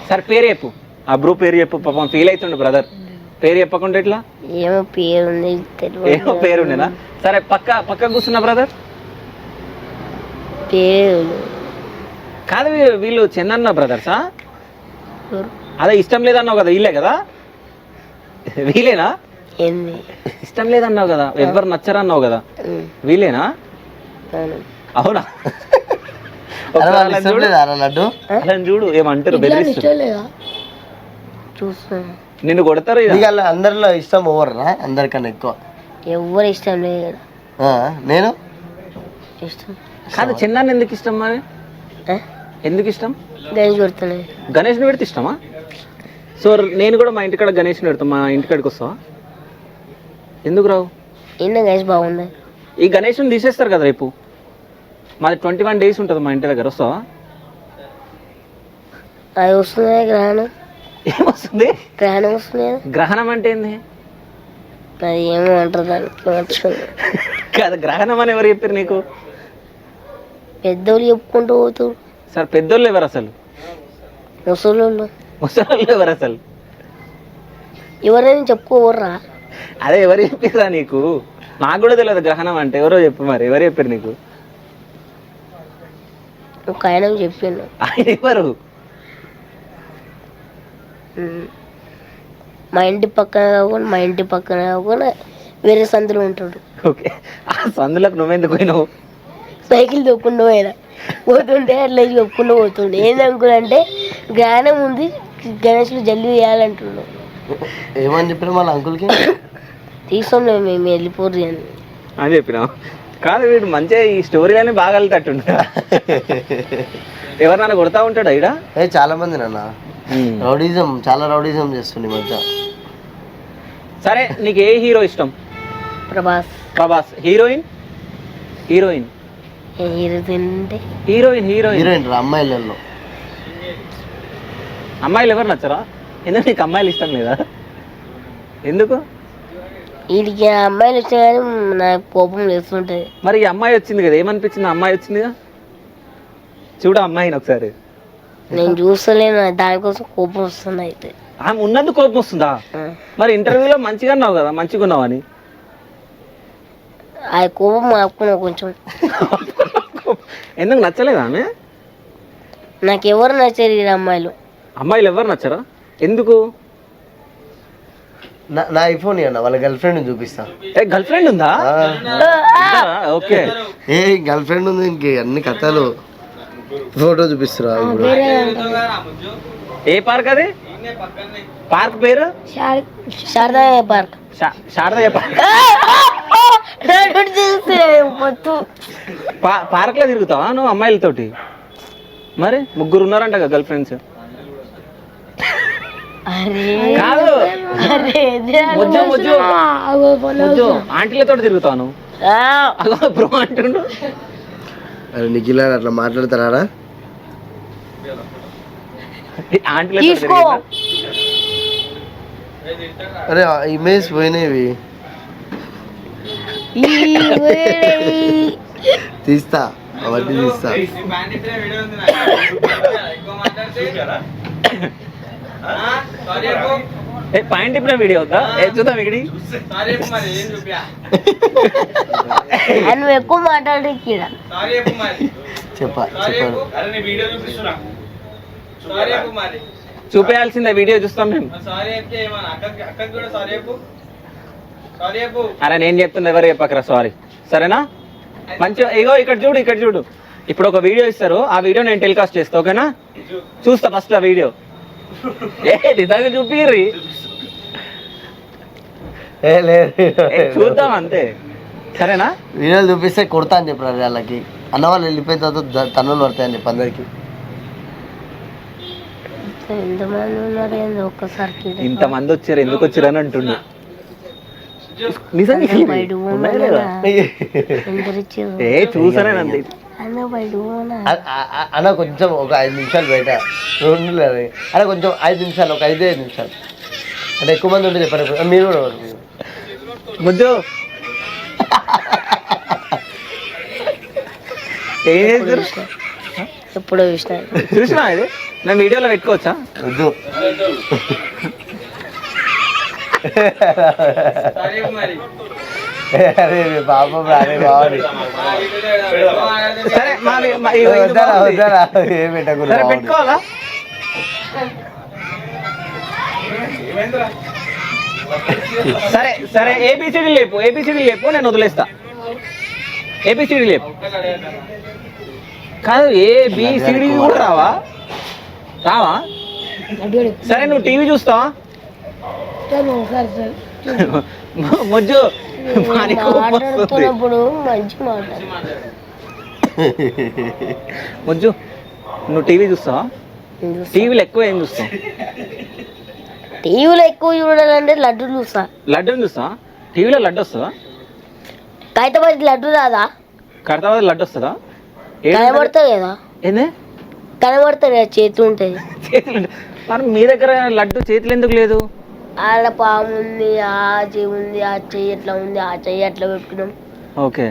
సరే పేరు చెప్పు. ఆ బ్రో పేరు చెప్పు. పాపం ఫీల్ అవుతుండు బ్రదర్. పేరు చెప్పకుండా ఎట్లా? ఏమో పేరు ఉంది, ఏమో పేరు ఉండేనా? సరే పక్క కూర్చున్నా బ్రదర్. పేరు కాదు, వీళ్ళు చెన్నన్న బ్రదర్సా? అదే ఇష్టం లేదన్నావు కదా, వీళ్ళే కదా? వీళ్ళేనా? ఇష్టం లేదన్నావు కదా, ఎవరు నచ్చరన్నావు కదా, వీళ్ళేనా? అవునా? అలా చూడు, ఏమంటారు? బెదిరిస్తారు. నిన్ను కొడతారు. అందరిలో ఇష్టం ఓవర్రా? అందరికన్నా ఎక్కువ ఎవరు ఇష్టం లేదు. నేను ఇష్టం కాదు. చిన్నాన్ని ఎందుకు ఇష్టం మరి? ఎందుకు ఇష్టం? గణేష్ పెడుతున్నాయి. గణేష్ని పెడితే ఇష్టమా? సో నేను కూడా మా ఇంటికాడ గణేష్ని పెడతాం. మా ఇంటికాడికి వస్తావా? ఎందుకు రావు? ఏంటో గణేష్ బాగుంది. ఈ గణేష్ని తీసేస్తారు కదా రేపు. మాది 21 days ఉంటుంది మా ఇంటి దగ్గర. వస్తావా? అది వస్తుంది గ్రహణం. ఏమొస్తుంది? గ్రహణం వస్తుంది. గ్రహణం అంటే ఏంది? అది ఏమో అంటారు దానికి. కాదు, గ్రహణం అని ఎవరు చెప్పారు నీకు? పెద్దోళ్ళు చెప్పుకుంటూ పోతారు. సార్ పెద్దోళ్ళు ఎవరు అసలు? ముసలోళ్ళు. ముసలోళ్ళు ఎవరు అసలు? ఎవరైనా చెప్పుకోవర్రా? అదే ఎవరు చెప్పారా నీకు? నాకు కూడా తెలియదు గ్రహణం అంటే. ఎవరో చెప్పు మరి, ఎవరు చెప్పారు నీకు? ఒక ఆయన చెప్పాను. ఆయన ఎవరు? మా ఇంటి పక్కన కాకుండా వేరే సందులో ఉంటాడు. ఓకే, ఆ సందులకు నువ్వెందుకు పోయినావు? సైకిల్ తొక్కుండా పోయినా పోతుంటే అట్లా చెప్పుకుండా పోతుండే. ఏందనుకున్నంటే జ్ఞానం ఉంది, గణేష్లు జల్దీ చేయాలంటున్నాడు. ఏమని చెప్పిన వాళ్ళ అంకుల్కి? తీసుకోండి మేము వెళ్ళిపోరు అని చెప్పినా. కాదు, వీడు మంచిగా ఈ స్టోరీలన్నీ బాగా వెళ్తట్టుండ. ఎవరినైనా కొడతా ఉంటాడా ఈడ? చాలా మంది నాన్న రౌడీజం, చాలా రౌడీజం చేస్తుంది ఈ మధ్య. సరే, నీకు ఏ హీరో ఇష్టం? Prabhas. Prabhas. Heroine? Heroine heroine heroine అమ్మాయిలలో అమ్మాయిలు ఎవరు నచ్చరా? ఎందుకు నీకు అమ్మాయిలు ఇష్టం లేదా? ఎందుకు? వీడికి అమ్మాయిలు వచ్చినా కానీ నాకు కోపం వేస్తుంటది. మరి ఈ అమ్మాయి వచ్చింది కదా, ఏమనిపించింది? అమ్మాయి వచ్చిందిగా, చూడ అమ్మాయిని ఒకసారి. నేను చూస్తలేను, దానికోసం కోపం వస్తుంది. అయితే ఆమె ఉన్నందుకు కోపం వస్తుందా? మరి ఇంటర్వ్యూలో మంచిగా ఉన్నావు కదా, మంచిగా ఉన్నావు అని. ఆ కోపం ఆపుకున్నావు కొంచెం. ఎందుకు నచ్చలేదా ఆమె? నాకెవరు నచ్చారు ఈ అమ్మాయిలు. అమ్మాయిలు ఎవరు నచ్చరా? ఎందుకు? నా ఐఫోన్ అన్న వాళ్ళ గర్ల్ ఫ్రెండ్ చూపిస్తా. గర్ల్ ఫ్రెండ్ ఉందా? ఓకే, ఏ గర్ల్ ఫ్రెండ్ ఉంది, ఇంక అన్ని కథలు. ఫోటో చూపిస్తురా ఇప్పుడు. ఏ పార్క్ అది? పార్క్ పేరు Sharada park. Sharada park. Park లో తిరుగుతావా నువ్వు అమ్మాయిలతోటి? మరి ముగ్గురు ఉన్నారంట కదా గర్ల్ ఫ్రెండ్స్. కాదు, ఆంటీలతో తిరుగుతాను బ్రో అంటుండు. అరే నిఖిల్ అట్లా మాట్లాడతారా? ఆంటీలతో అరే ఇమేజ్ పోయినవి తీస్తా, అవన్నీ తీస్తా. పాయింట్ ఇప్పుడు వీడియో వద్దా? చూద్దాం ఇక్కడి. నువ్వు ఎక్కువ మాట్లాడు. చెప్పాడు చూపేయాల్సిందే, వీడియో చూస్తాం మేము. అరే నేను చెప్తున్నా, ఎవరు చెప్పకరా సారీ, సరేనా? మంచిగా ఇగో ఇక్కడ చూడు. ఇప్పుడు ఒక వీడియో ఇస్తారు, ఆ వీడియో నేను టెలికాస్ట్ చేస్తా, ఓకేనా? చూస్తా ఫస్ట్ ఆ వీడియో. నిజంగా చూపిర్రి, చూద్దాం అంతే, సరేనా? వీడియోలు చూపిస్తే కొడతా అని చెప్పారు వాళ్ళకి. అన్న వాళ్ళు వెళ్ళిపోయిన తర్వాత తన్నులు పడతాయని చెప్పి అందరికి. ఇంతమంది వచ్చారు, ఎందుకు వచ్చారు అని అంటుండు. నిజంగా చూసానండి అన్న కొంచెం ఒక 5 నిమిషాలు బయట రెండు అన్న కొంచెం 5 నిమిషాలు, ఒక 5 నిమిషాలు అంటే ఎక్కువ మంది ఉంటే చెప్పండి. మీరు కూడా ముద్దు ఏం చేస్తారు? ఎప్పుడో చూసినా ఇది నేను వీడియోలో పెట్టుకోవచ్చా? వద్దు. అరే పాపం రానే బాగుంది. ఏం పెట్టకూడదు, పెట్టుకోవాలా? సరే ఏబిసిడి లేపు, నేను వదిలేస్తా. ఏబిసిడి లేపు కాదు, ఏబిసిడి కూడా రావా? సరే నువ్వు టీవీ చూస్తావా? ముజ్జు మాట్లాడుతున్నప్పుడు మంచి మాట. ముజ్జు నువ్వు టీవీ చూస్తావా? టీవీలో ఎక్కువ ఏం చూస్తావు? టీవీలో ఎక్కువ చూడాలంటే లడ్డూలు చూస్తా. లడ్డూని చూస్తావా? టీవీలో లడ్డు వస్తుందా? ఖైరతాబాద్ లడ్డు రాదా? ఖైరతాబాద్ లడ్డు వస్తుందా? కనబడుతుంది కదా. ఏంది కనబడుతుంది కదా, చేతులు ఉంటుంది. మరి మీ దగ్గర లడ్డు చేతులు ఎందుకు లేదు? ఆడ పాము ఉంది, ఆ చెయ్యి ఉంది, ఆ చెయ్యి ఎట్లా ఉంది, ఆ చెయ్యి అట్లా పెట్టుకున్నాం. ఓకే,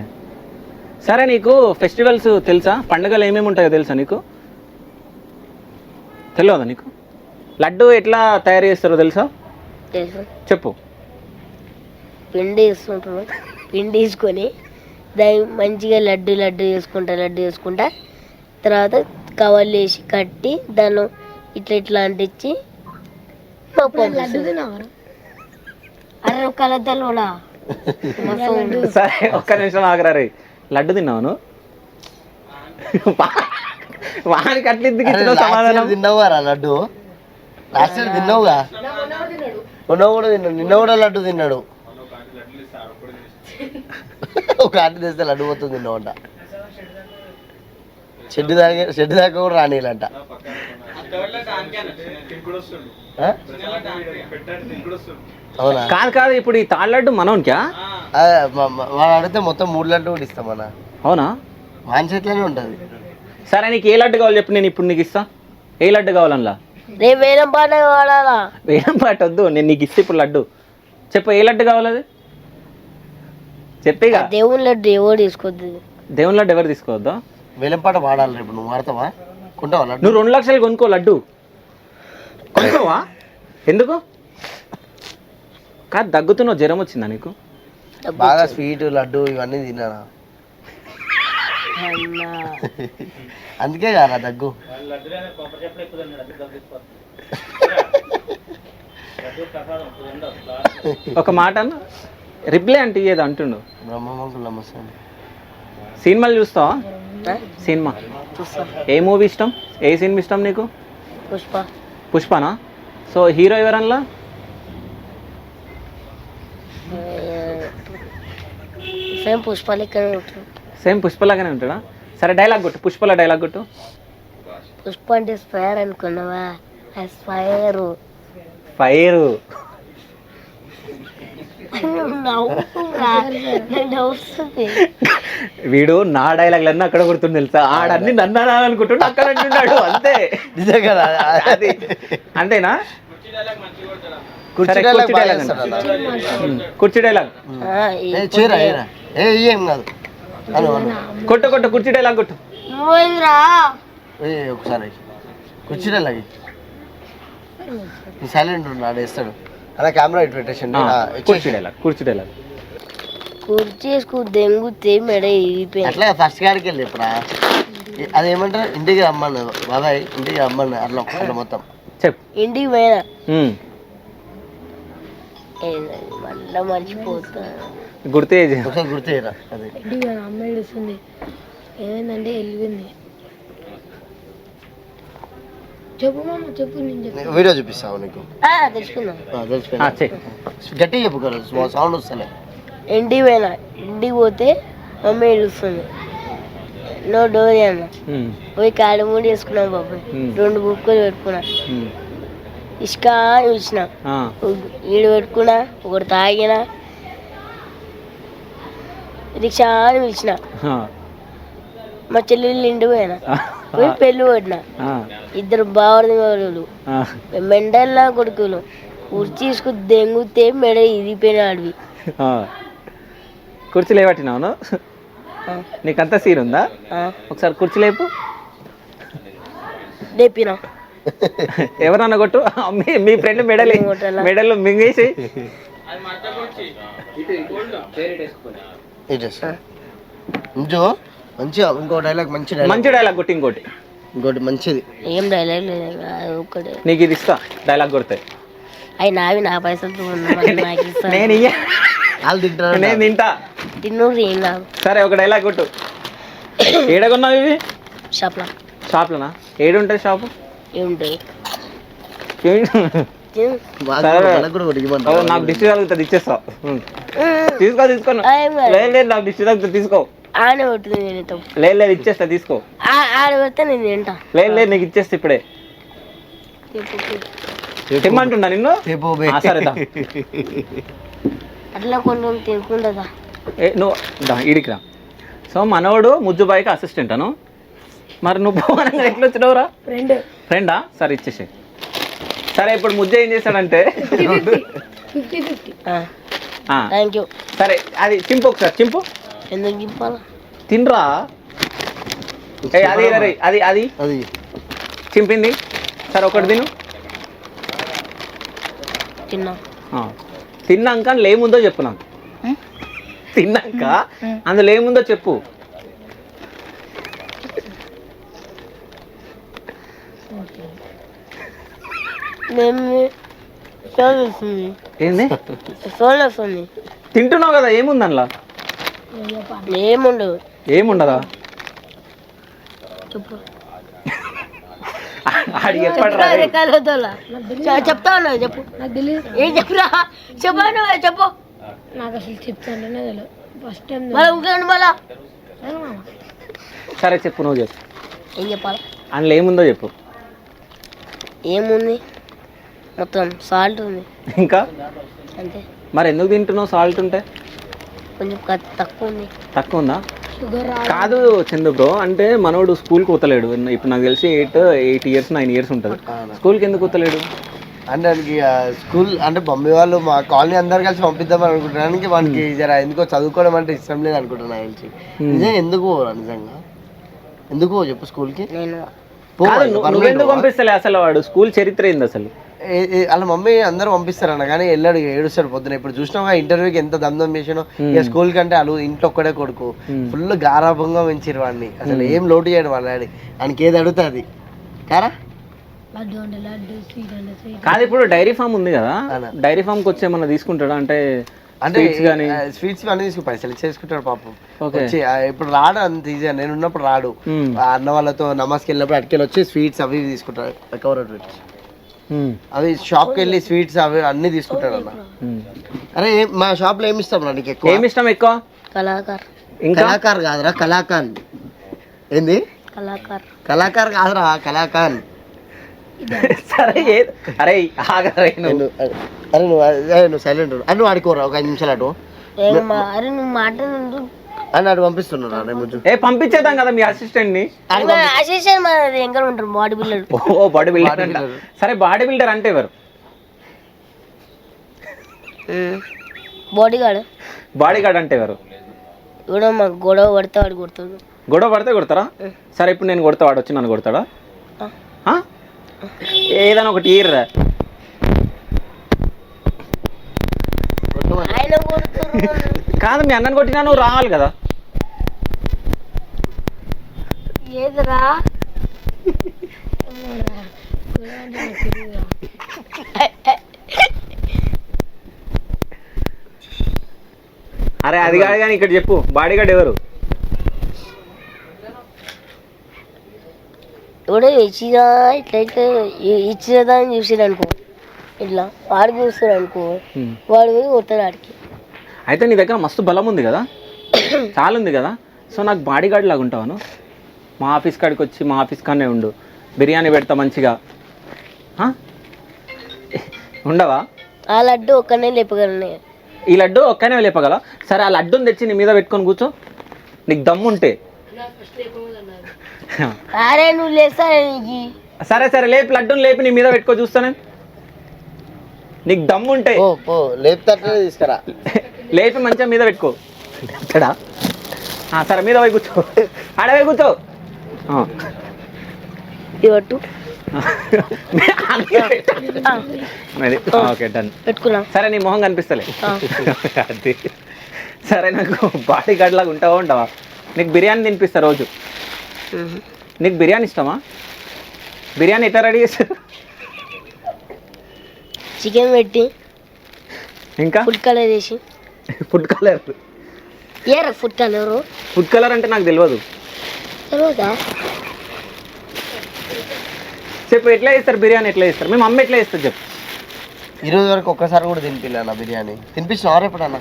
సరే నీకు ఫెస్టివల్స్ తెలుసా? పండుగలు ఏమేమి ఉంటాయో తెలుసా నీకు? తెలియదా నీకు? లడ్డు ఎట్లా తయారు చేస్తారో తెలుసా? తెలుసు. చెప్పు. పిండి వేసుకుంటారు, పిండి వేసుకొని దాన్ని మంచిగా లడ్డు చేసుకుంటా తర్వాత కవర్లు వేసి కట్టి దాన్ని ఇట్లా అంటించి అరే కలద్దలోనా సరే ఒక్క నిమిషం ఆగరా రే. లడ్డు తిన్నావు నువ్వు? వానికి అట్లా ఎందుకు ఇచ్చిన సమాధానం? తిన్నావురా లడ్డు? లాస్ట్ ఇయర్ తిన్నావుగా. మొన్న కూడా తిన్నాడు, నిన్న కూడా లడ్డు తిన్నాడు. ఒక ఆంటీ తెస్తే లడ్డు పోతుంది తిన్నావంట. షెడ్ దాకా కూడా రానిలంట. అవునా? కాదు కాదు, ఇప్పుడు ఈ తాళ్ళ లడ్డు మనోనికా? వాడు అడిగితే మొత్తం 3 లడ్డు కూడా ఇస్తామన్నా. అవునా? మన చేతిలోనే ఉంటుంది. సరే నీకు ఏ లడ్డు కావాలి చెప్పు, నేను ఇప్పుడు నీకు ఇస్తా. ఏ లడ్డు కావాలన్నా? రేపు వేలం పాట వాడాలా? వేలం పాట వద్దు, నేను నీకు ఇస్తే ఇప్పుడు లడ్డు చెప్పు. ఏ లడ్డు కావాలి అది చెప్పేగా. దేవుని లడ్డు ఎవరు తీసుకోవద్దు. దేవుని లడ్డు ఎవరు తీసుకోవద్దా? వేలం పాట వాడాలి రేపు. నువ్వు వాడతావా? కొంటావా లడ్డు? నువ్వు 2 లక్షలు కొనుక్కో లడ్డు. కొనుక్కోవా? ఎందుకు? కాదు దగ్గుతున్నావు, జ్వరం వచ్చిందా నీకు? బాగా స్వీట్ లడ్డు ఇవన్నీ తిన్నానా, అందుకే కదా దగ్గు. ఒక మాట అన్న రిప్లై అంటే ఏదో అంటుండు. బ్రహ్మమంగుళమ్మ స్వామి సినిమాలు చూస్తావా? సినిమా ఏ మూవీ ఇష్టం? ఏ సినిమా ఇష్టం నీకు? పుష్ప. పుష్పనా? సో హీరో ఎవరన్నా? సేమ్ పుష్ప లెక్కనే ఉంటాడు. సేమ్ పుష్పలాగానే ఉంటాడా? సరే డైలాగ్ కొట్టు, పుష్పల డైలాగ్ కొట్టు. పుష్ప అంటే స్పైర్ అనుకున్నావా? Spire fire. వీడు నా డైలాగ్లన్నీ అక్కడ కొడుతుంది తెలుసా? ఆడన్ని నన్ను అనుకుంటుండే అక్కడ అంటున్నాడు అంతే. నిజంగా అది అంతేనా? కుర్చీ డైలాగ్ ఏం కాదు. కొట్టు కొట్టు, కుర్చీ డైలాగ్ కొట్టు. ఒకసారి కుర్చీ డైలాగ్ సైలెంట్ ఉన్నాడు వేస్తాడు అలా కెమెరా ఇటు పెట్టేసండి. కుర్చీ డైలాగ్, కుర్చీ డైలాగ్. కుర్చీ దెంగుతే మెడ ఇరిపోయింది. అట్లా ఫస్ట్ కాడికి వెళ్ళి చెప్పరా. అదేమంటారు, ఇంటికి రమ్మను బాబాయ్, ఇంటికి రమ్మను అట్లా అట్లా మొత్తం చెప్పు. ఇంటికి పోయినా మళ్ళా మర్చిపోతా. గుర్తు గుర్తురా. అది అమ్మాయి వస్తుంది. ఏమైందంటే వెళ్ళింది. చెప్పు మామ చెప్పు. నేను చెప్పు. వీడియో చూపిస్తావు నీకు తెలుసుకుందాం. గట్టిగా చెప్పు కదా, సౌండ్ వస్తలే. ఇంటికి పోయినా, ఇంటికి పోతే మమ్మీ ఏడుస్తుంది. నో డోర్ అన్న. పోయి కాళ్ళు మూడి వేసుకున్నాం బాబాయ్. 2 బుక్కులు పెట్టుకున్నా. ఇసుక అని ఇచ్చిన, ఈడు పెట్టుకున్నా, ఒకటి తాగిన, రిక్షా అని పిలిచిన. మా చెల్లెళ్ళు ఇంటికి పోయినా, పోయి పెళ్ళి కొట్టిన. 2 బావలు మెండల్లా కొడుకులు. కుర్చీ తీసుకుని దెంగుతే మెడ ఇరిపోయిన అడవి. కుర్చీ లేవట్టినావు? నీకంతా సీన్ ఉందా? ఒకసారి కుర్చీ లేపు. లేపినా ఎవరన్నా కొట్టు. మీ ఫ్రెండ్ మెడలు మింగేసి మంచిగా ఇంకో డైలాగ్, మంచి డైలాగ్ కొట్టి. ఇంకోటి మంచిది. ఏం డైలాగ్ లేదు ఒకటి. నీకు ఇది ఇస్తా డైలాగ్ కొడితే. అవి నావి, నా పైసలు నేను తింటా. తిన్నూరు ఏం కాదు. సరే ఒక డైలాగ్ కొట్టు. ఏడగొన్నావు ఇవి? షాప్లోనా? ఏడుంటుంది షాపు? ఏముంటుంది? నాకు డిష్ తగ్గుతుంది, ఇచ్చేస్తా. తీసుకో. లేదు నాకు డిష్ తగ్గుతుంది, తీసుకో. ఆనే పట్టుతుంది. లేదు ఇచ్చేస్తా, తీసుకో. ఆడ పెడితే నేను తింటా. లేదు నీకు ఇచ్చేస్తా ఇప్పుడే. తిమ్మంటున్నా నిన్ను. సరే అట్లా కొంచెం తినుకుంటుందా? నువ్వు ఇడికి రా. సో మనోడు ముజ్జుబాయికి అసిస్టెంట్ అను. మరి నువ్వు పోవనంగా ఎట్లా వచ్చినావురా? ఫ్రెండా? సరే ఇచ్చేసే. సరే ఇప్పుడు ముజ్జ ఏం చేశాడంటే, సరే అది చింపు, ఒకసారి చింపు. ఎందుకు చింపాలా? తినరా. అది అది చింపింది. సరే ఒకటి తిను. తిన్నాక లేముందో చెప్పు నాకు. తిన్నాక అందులో ఏముందో చెప్పు. ఏంది? తింటున్నావు కదా, ఏముంది అందులో? ఏముండదు. ఏముండదా? చెప్పు. ఆడికి చెప్పండి చెప్తా ఉన్నావు, చెప్పు. ఏం చెప్పురా, చెప్పాను చెప్పు. నాకు అసలు చెప్తానే ఫస్ట్ టైం మళ్ళీ ఇంకేంటి మళ్ళా? సరే చెప్పు, నువ్వు చెప్పు. ఏం చెప్పాలి? అందులో ఏముందో చెప్పు. ఏముంది, మొత్తం సాల్ట్ ఉంది ఇంకా అంతే. మరి ఎందుకు తింటున్నావు సాల్ట్ ఉంటే? కొంచెం తక్కువ ఉంది. తక్కువ ఉందా? షుగర్ కాదు చందు బ్రో, అంటే మనోడు స్కూల్కి పోతలేడు. ఇప్పుడు నాకు తెలిసి 8 ఇయర్స్ 9 ఇయర్స్ ఉంటుంది. స్కూల్కి ఎందుకు పోతలేడు అంటే వానికి స్కూల్ అంటే మమ్మీ వాళ్ళు మా కాలనీ అందరు కలిసి పంపిద్దామని అనుకుంటున్నానికి వానికి జర ఎందుకో చదువుకోవడం అంటే ఇష్టం లేదు అనుకుంటున్నా తెలిసి. నిజంగా ఎందుకు పోరా? నిజంగా ఎందుకు చెప్పు స్కూల్కి? నేను నువ్వెందుకు పంపిస్తలే అసలు? వాడు స్కూల్ చరిత్ర ఏంది అసలు? వాళ్ళ మమ్మీ అందరూ పంపిస్తారన్న కానీ వెళ్ళాడు, ఏడుస్తాడు పొద్దున. ఇప్పుడు చూసినావా ఇంటర్వ్యూకి ఎంత దమ్దం చేసానో. ఇక స్కూల్ కంటే వాళ్ళు ఇంట్లో ఒక్కడే కొడుకు, ఫుల్ గారాభంగా పెంచారు వాడిని. అసలు ఏం లోటు చేయడు వాళ్ళ డాడీ. ఆయనకి ఏది అడుగుతుంది కారా. లడ్డు అంటే లడ్డు, స్వీట్ అంటే స్వీట్. కాదు ఇప్పుడు డైరీ ఫామ్ ఉంది కదా, డైరీ ఫామ్కి వచ్చి ఏమన్నా తీసుకుంటాడా? అంటే స్వీట్స్ అన్నీ తీసుకు పైసలు చేసుకుంటాడు పాపం. వచ్చి ఇప్పుడు రాడు అంత ఈజీగా, నేను ఉన్నప్పుడు రాడు. అన్న వాళ్ళతో నమాజ్కి వెళ్ళినప్పుడు అటుకెళ్ళి వచ్చి స్వీట్స్ అవి తీసుకుంటాడు. కవర్ అవి షాప్కి వెళ్ళి స్వీట్స్ అవి అన్ని తీసుకుంటాడు అన్న. అరే మా షాప్ లో ఏమి ఇస్తాం నీకు ఎక్కువ? ఏమి ఇష్టం ఎక్కువ? కళాకార్. కళాకార్ కాదురా, కళాకాన్. ఏంది? కళాకార్ కాదురా, కళాకాన్. సరే అరే అరే నువ్వు సైలెంట్ అని వాడుకోరా ఒక 5 నిమిషాలు అటు అరే నువ్వు మాట్లాడు అని అటు పంపిస్తున్నా. పంపించేద్దాం కదా మీ అసిస్టెంట్ ని. అసిస్టెంట్ మరి ఇంకా ఉంటారు బాడీ బిల్డర్. ఓ బాడీ బిల్డర్. సరే బాడీ బిల్డర్ అంటే ఎవరు? Body guard. బాడీ గార్డ్ అంటే ఎవరు? ఇప్పుడు మాకు గొడవ పడితే వాడు కొడుతాడు. గొడవ పడితే కొడతారా? సరే ఇప్పుడు నేను కొడతా, వాడు వచ్చి నన్ను కొడతాడా? ఏదైనా ఒకటి ఇయ్యరా. కాదు మీ అన్నని కొట్టినా నువ్వు రావాలి కదా. ఏదిరా అరే అది కాదు కానీ ఇక్కడ చెప్పు, బాడీగార్డ్ ఎవరు? ఇప్పుడు ఇచ్చినా ఇట్లా ఇట్లా ఇచ్చినదా అని చూసాడు అనుకో, ఇట్లా వాడు చూస్తాడు అనుకో, వాడు పోయి కొడతాడు ఆడికి. అయితే నీ దగ్గర మస్తు బలం ఉంది కదా, చాలా ఉంది కదా. సో నాకు బాడీ గార్డ్ లాగా ఉంటావాను. మా ఆఫీస్ కాడికి వచ్చి మా ఆఫీస్ కాడనే ఉండు, బిర్యానీ పెడతా మంచిగా. ఉండవా? ఆ లడ్డు ఒక్కనే లేపగలను. ఈ లడ్డు ఒక్కనే లేపగల? సరే ఆ లడ్డుని తెచ్చి నీ మీద పెట్టుకొని కూర్చో, నీకు దమ్ముంటే. అరే నువ్వు లేస్తానే నీకు. సరే సరే లేపి, లడ్డుని లేపి నీ మీద పెట్టుకో చూస్తానే, నీకు దమ్ముంటే. లేపుతానే తీసుకురా. లేపి మంచిగా మీద పెట్టుకో. సరే మీద పోయి కూర్చో, ఆడవై కూర్చో. ఇవట్టు ఓకే డన్. పెట్టుకున్నా. సరే నీ మొహం కనిపిస్తలే. అది సరే నాకు బాడీ గార్డ్ లాగా ఉంటావా? నీకు బిర్యానీ తినిపిస్తా రోజు. నీకు బిర్యానీ ఇష్టమా? బిర్యానీ ఎట్లా రెడీ చేస్తారు? చికెన్ పెట్టి ఇంకా ఫుడ్ కలర్ వేసి. Food colour? ఏరా ఫుడ్ కలర్? ఫుడ్ కలర్ అంటే నాకు తెలియదు. తెలియదా? చెప్పు ఎట్లా చేస్తారు బిర్యానీ? ఎట్లా చేస్తారు? మేము అమ్మ ఎట్లా చేస్తారు చెప్పు. ఈరోజు వరకు ఒక్కసారి కూడా తినిపిల్లన్నా బిర్యానీ. తినిపించిన ఎప్పుడన్నా?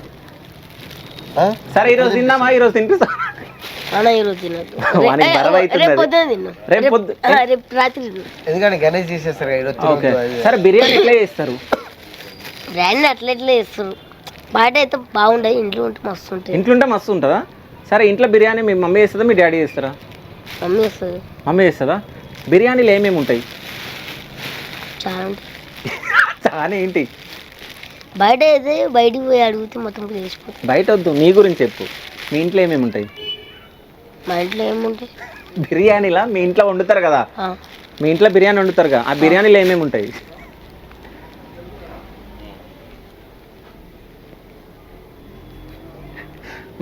సరే ఈరోజు తిందామా? ఈరోజు తినిపిస్తా. ఈరోజు తినదు, రేపు రాత్రి. ఎందుకంటే గణేష్ చేసేస్తారు. సరే బిర్యానీ ఎట్లా చేస్తారు? బిర్యానీ అట్లా ఎట్లా చేస్తారు, బయట అయితే బాగుంటాయి, ఇంట్లో ఉంటే మస్తు ఉంటాయి. ఇంట్లో ఉంటే మస్తు ఉంటుందా? సరే ఇంట్లో బిర్యానీ మీ మమ్మీ చేస్తుందా మీ డాడీ చేస్తారా? మమ్మీ చేస్తుంది. మమ్మీ చేస్తుందా? బిర్యానీలు ఏమేమి ఉంటాయి? చాలా ఉంటాయి. చాలా ఏంటి? బయట అయితే బయటికి పోయి అడిగితే మొత్తం తెలిసిపోతుంది. బయట వద్దు, నీ గురించి చెప్పు. మీ ఇంట్లో ఏమేమి ఉంటాయి? మా ఇంట్లో ఏముంటాయి? బిర్యానీలా మీ ఇంట్లో వండుతారు కదా, మీ ఇంట్లో బిర్యానీ వండుతారు కదా, ఆ బిర్యానీలో ఏమేమి ఉంటాయి?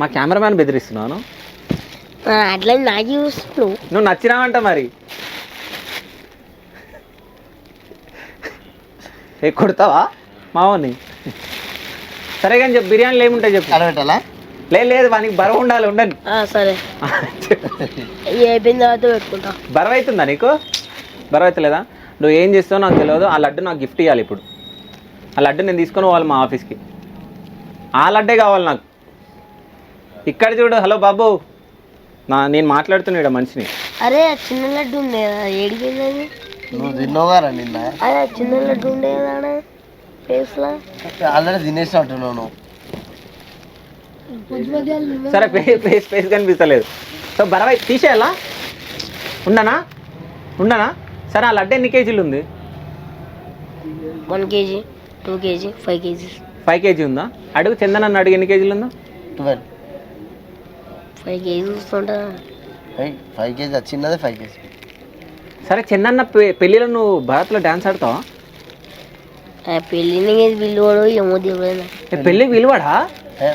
మా కెమెరామ్యాన్ బెదిరిస్తున్నాను. అట్లా నాకు చూస్తున్నావు. నువ్వు నచ్చినావంట మరి. కొడతావా మావని? సరే కానీ చెప్పు బిర్యానీలు ఏముంటాయి చెప్పు. అడబెట్టాలా? లేదు వానికి బరువు ఉండాలి ఉండండి. సరే అయిపోయిన తర్వాత పెట్టుకుంటా. బరువు అవుతుందా నీకు? బరువు అవుతలేదా? నువ్వు ఏం చేస్తావో నాకు తెలియదు. ఆ లడ్డు నాకు గిఫ్ట్ ఇవ్వాలి ఇప్పుడు. ఆ లడ్డు నేను తీసుకొని పోవాలి మా ఆఫీస్కి. ఆ లడ్డే కావాలి నాకు. ఇక్కడ చూడు. హలో బాబు, నేను మాట్లాడుతున్నాడు మనిషిని. అరే చిన్న లడ్డు ఉండే కదా, ఏడిపోయింది? నువ్వు తిన్నావుగారా నిన్న? అదే చిన్న లడ్డు ఉండే కదా ఫేస్లో. ఆల్రెడీ తినేసినట్టున్నావు నువ్వు. సరే ఫేస్ కనిపిస్తలేదు. సో బరవై తీసేయాలా? ఉండనా? సరే ఆ లడ్డు ఎన్ని కేజీలు ఉంది? 1 kg, 2 kg, 5 kg. 5 kg ఉందా? అడుగు చందన్ అడుగు ఎన్ని కేజీలు ఉందో. 12. 5 kg చూస్తుంటా. 5 kg చిన్నదే 5 kg. సరే చందన్న పెళ్ళిలో నువ్వు భారత్లో డాన్స్ ఆడతావా? పెళ్ళిని పిల్లవాడు ఏమో దేవుడైనా. పెళ్ళికి పిలువాడా?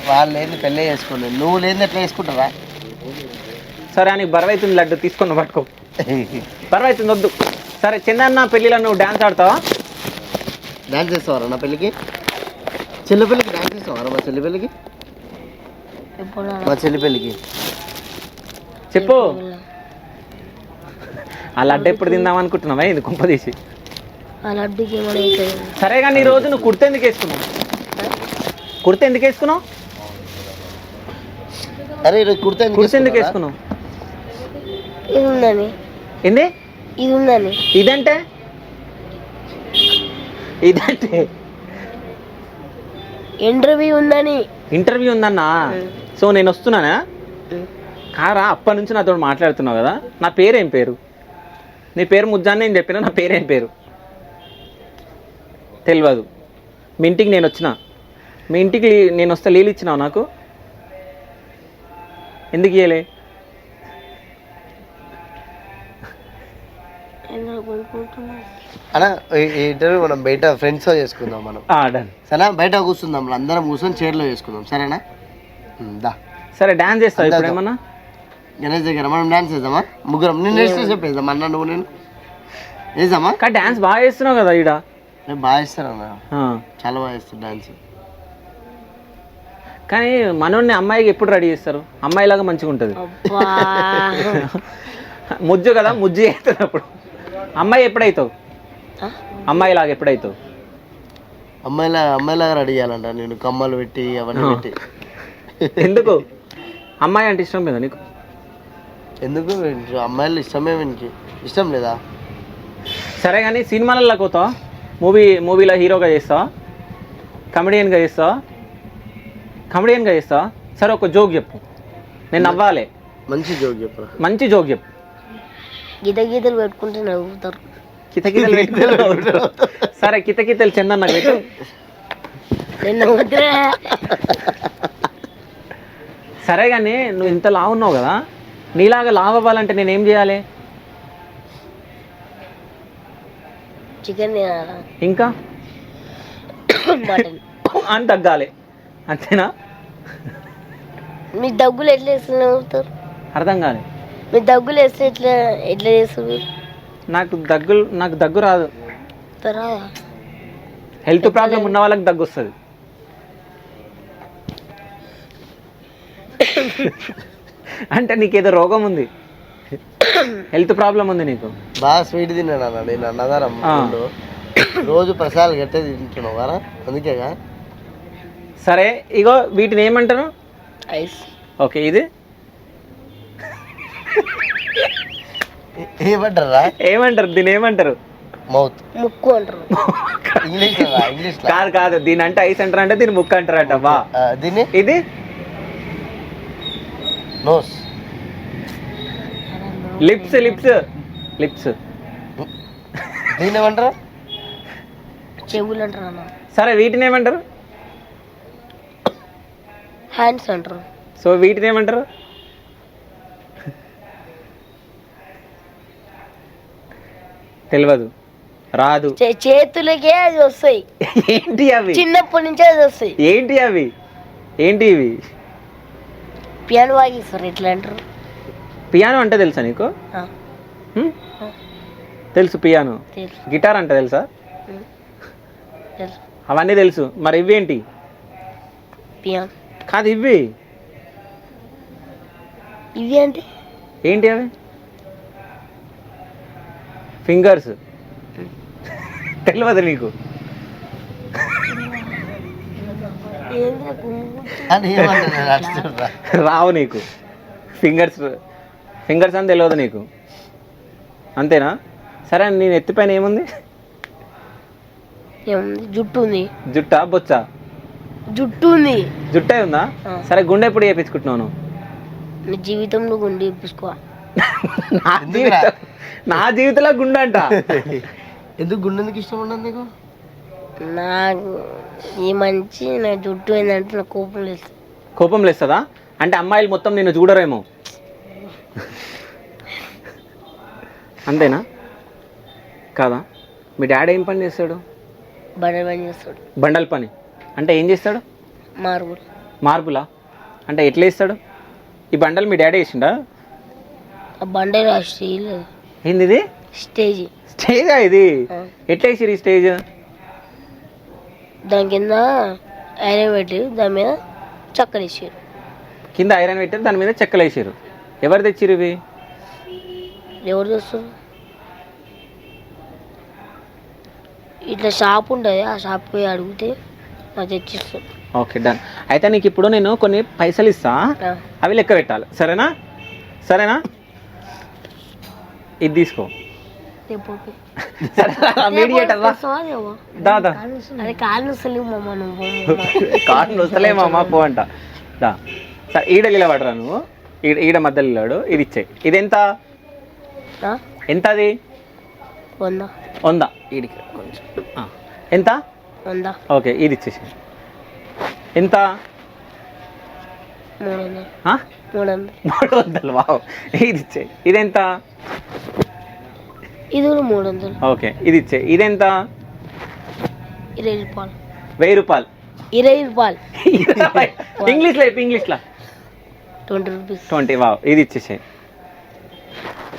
వాళ్ళు లేని పెళ్ళే చేసుకోలేదు, నువ్వు లేని ఎట్లా చేసుకుంటారా? సరే నీకు బరువైతుంది లడ్డు, తీసుకొని పట్టుకో. బరువైతుంది వద్దు. సరే చందన్న పెళ్ళిలో నువ్వు డాన్స్ ఆడతావా? డాన్స్ చేస్తావారా నా పెళ్ళికి? చెల్లి పెళ్ళికి డాన్స్ చేస్తావారా? మా చెల్లి పెళ్ళికి? మా చెల్లి పెళ్ళికి చెప్పు. ఆ లడ్డు ఎప్పుడు తిందాం అనుకుంటున్నావా? ఇది కుంప తీసి. ఆ లడ్డుకి ఏమైనా. సరే కానీ ఈ రోజు నువ్వు కుర్త ఎందుకు వేసుకున్నావు? అరే కుర్తా ఎందుకు వేసుకున్నావు? ఇది ఉందని. ఏంది ఇది ఉందని? ఇదంటే ఇంటర్వ్యూ ఉందని. ఇంటర్వ్యూ ఉందన్నా? సో నేను వస్తున్నానా? కారా అప్పటి నుంచి నాతో మాట్లాడుతున్నావు కదా. నా పేరేం పేరు? నీ పేరు ముజ్జాన్ని నేను చెప్పినా, నా పేరేం పేరు తెలియదు. మీ ఇంటికి నేను వచ్చిన, మీ ఇంటికి నేను వస్తే నీళ్ళు ఇచ్చినావు నాకు? ఎందుకు ఇయ్యలే? అన్నా ఇంటర్వ్యూ మనం బయట ఫ్రెండ్స్తో చేసుకుందాం మనం. డన్. సరేనా? బయట కూర్చుందాం, అందరం కూర్చొని చైర్లో చేసుకుందాం. సరేనా? దా. సరే డాన్స్ చేస్తావు ఇప్పుడు ఏమన్నా? గణేష్ దగ్గర మనం డాన్స్ చేద్దామా? ముగ్గురం. నేను వేస్తే చెప్పేద్దాం, అన్న నువ్వు నేను వేద్దామా? కానీ డాన్స్ బాగా చేస్తున్నావు కదా ఈడ. నేను బాగా చేస్తాను అన్న, చాలా బాగా చేస్తాను డాన్స్. కానీ మనోడిని అమ్మాయికి ఎప్పుడు రెడీ చేస్తారు? అమ్మాయిలాగా మంచిగా ఉంటుంది. ముజ్జు కదా, ముజ్జు అవుతున్నప్పుడు. అమ్మాయి ఎప్పుడైతావు? అమ్మాయిలాగా ఎప్పుడైతావు? అమ్మాయిలాగా రెడీ చేయాలంట నేను, కమ్మలు పెట్టి అవన్నీ పెట్టి. ఎందుకు? అమ్మాయి అంటే ఇష్టం లేదా నీకు? ఎందుకు? అమ్మాయిలు ఇష్టమే, వీనికి ఇష్టం లేదా? సరే కానీ సినిమాలలో పోతావా? మూవీలో హీరోగా చేస్తావా? కమెడియన్గా చేస్తావా? సరే ఒక జోక్ చెప్పు, నేను నవ్వాలి. మంచి జోక్ చెప్పు. మంచి జోక్ చెప్పు. గీతలు పెట్టుకుంటే నవ్వుతారు. కితకితలు పెట్టుకుంటారు. సరే కితకితలు చందన్న పెట్టు. సరే కానీ నువ్వు ఇంత లావు ఉన్నావు కదా, నీలాగా లావు అవ్వాలంటే నేనేం చేయాలి? చికెన్ తినాలా? ఇంకా మటన్ అని తగ్గాలి, అంతేనా? మీ దగ్గులు ఎట్లా వేస్తే నవ్వుతారు? అర్థం కాలే. మీ దగ్గులు వేస్తే ఎట్లా చేస్తారు? నాకు దగ్గు రాదు. హెల్త్ ప్రాబ్లం ఉన్న వాళ్ళకి దగ్గు వస్తుంది. అంటే నీకేదో రోగం ఉంది, హెల్త్ ప్రాబ్లం ఉంది నీకు. బాగా స్వీట్ తిన్నాను అన్న నేను, అన్నదానం రోజు ప్రసాదాలు గట్టే తింటున్నావు కదా, అందుకేగా. సరే ఇగో వీటిని ఏమంటారు? ఐస్. ఓకే, ఇది ఏమంటారు? దీని ఏమంటారు? మౌత్. ముక్కు అంటారు. ఇంగ్లీష్ కాదు, దీని అంటే ఐస్ అంటారు, అంటే దీని ముక్కు అంటారట. బా. దీన్ని ఇది నోస్. లిప్స్. దీన్ని ఏమంటారు? చెవులు అంటారు అన్న. సరే వీటిని ఏమంటారు? హ్యాండ్స్ అంటారు. సో వీటిని ఏమంటారు? తెలియదు, రాదు. చేతులకే అది వస్తాయి. ఏంటి అవి? చిన్నప్పటి నుంచే అది వస్తాయి. ఏంటి అవి? ఏంటి ఇవి? పియానో వాయిస్తారు. ఎట్లా అంటారు? పియానో అంటే తెలుసా నీకు? తెలుసు పియానో. గిటార్ అంటే తెలుసా? అవన్నీ తెలుసు. మరి ఇవేంటి? పియాన్ కాదు ఇవి ఇవి అంటే ఏంటి అవి ఫింగర్స్ తెలియదు నీకు అని ఏమంటున్నారు అట్లా చూడరా. రావు నీకు ఫింగర్స్ అని తెలియదు నీకు అంతేనా? సరే నేను ఎత్తిపైన ఏముంది? ఏముంది? జుట్టు ఉంది. జుట్టా బొచ్చా? జుట్టు ఉంది. జుట్టే ఉందా? సరే గుండె ఎప్పుడు చేయించుకుంటున్నాను? నీ జీవితంలో గుండె చూసుకో. నా జీవితంలో గుండె అంట. ఎందుకు గుండె ఎందుకు ఇష్టం ఉండదు నీకు? నాకు ఈ మంచి నా జుట్టు ఏంటంటే నాకు కోపం లేదు. కోపం లేస్తుందా? అంటే అమ్మాయిలు మొత్తం నిన్ను చూడరేమో అంతేనా? కాదా? మీ డాడీ ఏం పని చేస్తాడు? బండల పని చేస్తాడు. బండల పని అంటే ఏం చేస్తాడు? మార్బులా అంటే ఎట్లా వేస్తాడు? ఈ బండలు మీ డాడీ వేసిండా? ఆ బండలు స్టేజ్ ఏంది ఇది? స్టేజా ఇది? ఎట్లా వేసిరు ఈ స్టేజ్? దాని కింద ఐరన్ పెట్టి దాని మీద చక్కలు వేసారు. కింద ఐరన్ పెట్టారు, దాని మీద చెక్కలు వేసారు. ఎవరు తెచ్చిరు ఇవి? ఎవరు చేస్తారు? ఇట్లా షాప్ ఉంటుంది, ఆ షాప్ పోయి అడిగితే నాకు తెచ్చిస్తారు. Okay done. అయితే నీకు ఇప్పుడు నేను కొన్ని పైసలు ఇస్తా, అవి లెక్క పెట్టాలి. సరేనా? సరేనా? ఇది తీసుకో. మీడియేటర్ దాదా కాళ్ళు వస్తలేవు మామ, నువ్వు కాళ్ళు వస్తలే మామ పో అంట. దా సరే ఈడ నిలబడరా నువ్వు, ఈడ మధ్యలో నిలబడు. ఇది ఇచ్చేయి. ఇది ఎంత? ఎంత అది? 100. ఈడికి కొంచెం ఎంత? 100. ఓకే ఇది ఇచ్చేసి. ఎంత? 300. వావ్. ఇది ఇచ్చేయి. ఇదెంత? ఇది 300. ఓకే ఇది ఇచ్చేయి. ఇదెంత? 20 రూపాయలు. 1000 రూపాయలు. 20 రూపాయలు. ఇంగ్లీష్లో 20 రూపీస్. 20. వావ్. ఇది ఇచ్చేసాయి.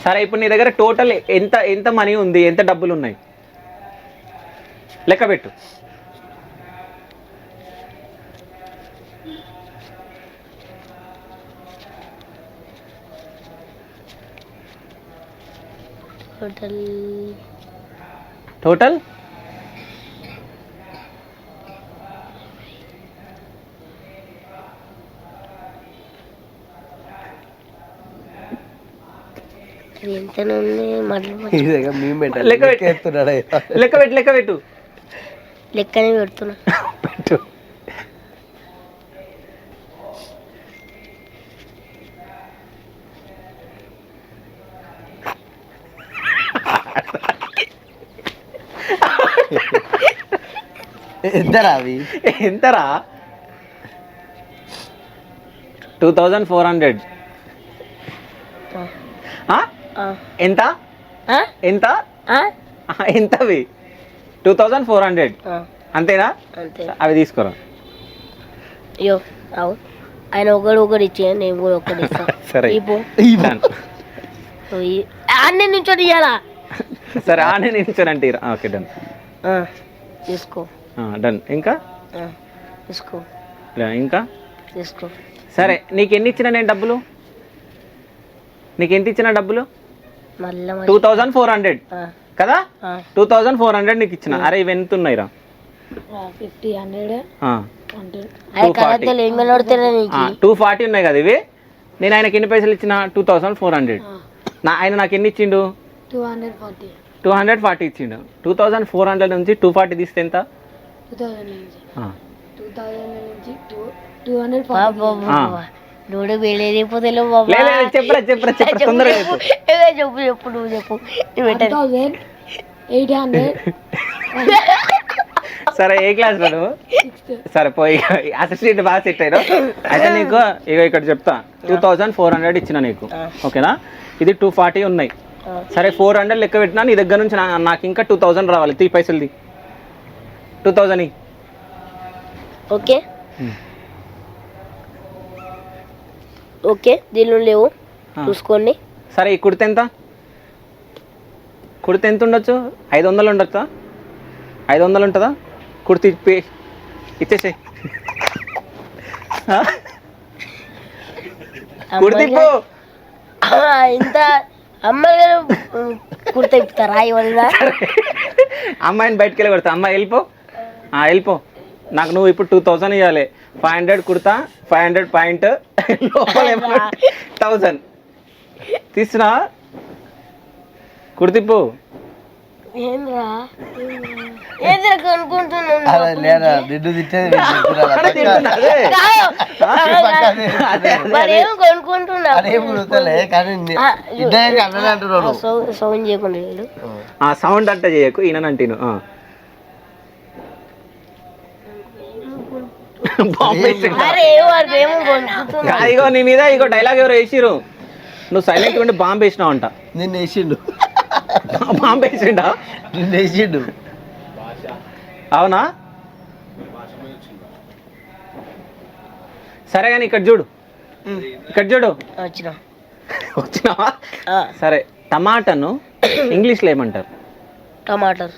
సరే ఇప్పుడు నీ దగ్గర టోటల్ ఎంత ఎంత మనీ ఉంది? ఎంత డబ్బులు ఉన్నాయి? లెక్క పెట్టు. టోటల్ లెక్క పెట్టు. లెక్కనే పెడుతున్నా. పెట్టు. ఎంతరా అవి? ఎంతరా? 2400. ఎంత ఎంత ఎంతవి? 2400. అంతేనా? అవి తీసుకోరా. అయ్యో అవు ఆయన ఒకటి ఇచ్చే, నేను కూడా ఒకటి ఇస్తా. సరే ఆన్నే నుంచి ఇయ్యాలా? సరే ఆనే నిల్చోనంటే. Okay done. తీసుకో. డన్. ఇంకా తీసుకో. ఇంకా తీసుకో. సరే నీకు ఎన్ని ఇచ్చిన నేను డబ్బులు? నీకు ఎంత ఇచ్చిన డబ్బులు? 2400 కదా? 2400 నీకు ఇచ్చిన. అరే ఇవి ఎంత ఉన్నాయిరా? 240 ఉన్నాయి కదా ఇవి. నేను ఆయనకి ఎన్ని పైసలు ఇచ్చిన? 2400. ఆయన నాకు ఎన్ని ఇచ్చిండు? 240 ఇచ్చిండు. 2400 నుంచి 240 తీస్తే ఎంత? చెప్పరా తొందరగా చెప్పు నువ్వు చెప్పు. సరే ఏ క్లాస్ నువ్వు? సరే పోయి అసిస్టెంట్ బాగా సెట్ అయ్యారు. అయితే నీకు ఇక్కడ చెప్తా. 2400 ఇచ్చిన నీకు. ఓకేనా? ఇది 240 ఉన్నాయి. సరే 400 లెక్క పెట్టినా నీ దగ్గర నుంచి నాకు ఇంకా 2000 రావాలి. 3 పైసలది 2000. ఓకే ఓకే దీనిలో లేవు చూసుకోండి. సరే ఈ కుడితే ఎంత? కుడితే ఎంత ఉండొచ్చు? 500 ఉండొచ్చా? 500 ఉంటుందా? కుర్తి ఇచ్చేసేయి. కుర్తిప్పు ఇంత అమ్మాయి గారు కుర్త ఇప్పుతారా ఇవల్ల అమ్మాయిని బయటకు వెళ్ళి కొడతా. అమ్మాయి వెళ్ళిపో, వెళ్ళిపో. నాకు నువ్వు ఇప్పుడు 2000 ఇవ్వాలి. 500 కుర్తా, 500 పాయింట్, లోపల 1000 తీసుకున్నా. కుర్తిప్పు ఏంద్రా ఏంద్రా కొనుక్కుంటున్నాను అదే లేదా నిన్ను తిట్టేది మరేమో కొనుక్కుంటున్నా అదేం గుర్తులే కానీ ఇద్దరు అన్నదే అంటున్నాడు. సౌండ్ చేయకుండా సౌండ్ అంటే చేయకు, ఈయనంటీను. అరే ఏమో కొనుక్కుంటున్నా. ఇగో నీ మీద ఇగో డైలాగ్ ఎవరు వేసిరు, నువ్వు సైలెంట్ ఉండి బాంబు వేసినావు అంట. నిన్ను వేసిండు, బాంబు వేసిండా? నిన్ను వేసిండు. అవునా? సరే కానీ ఇక్కడ చూడు, ఇక్కడ చూడు. వచ్చినావా? సరే, టమాటాను ఇంగ్లీష్లో ఏమంటారు? టమాటర్.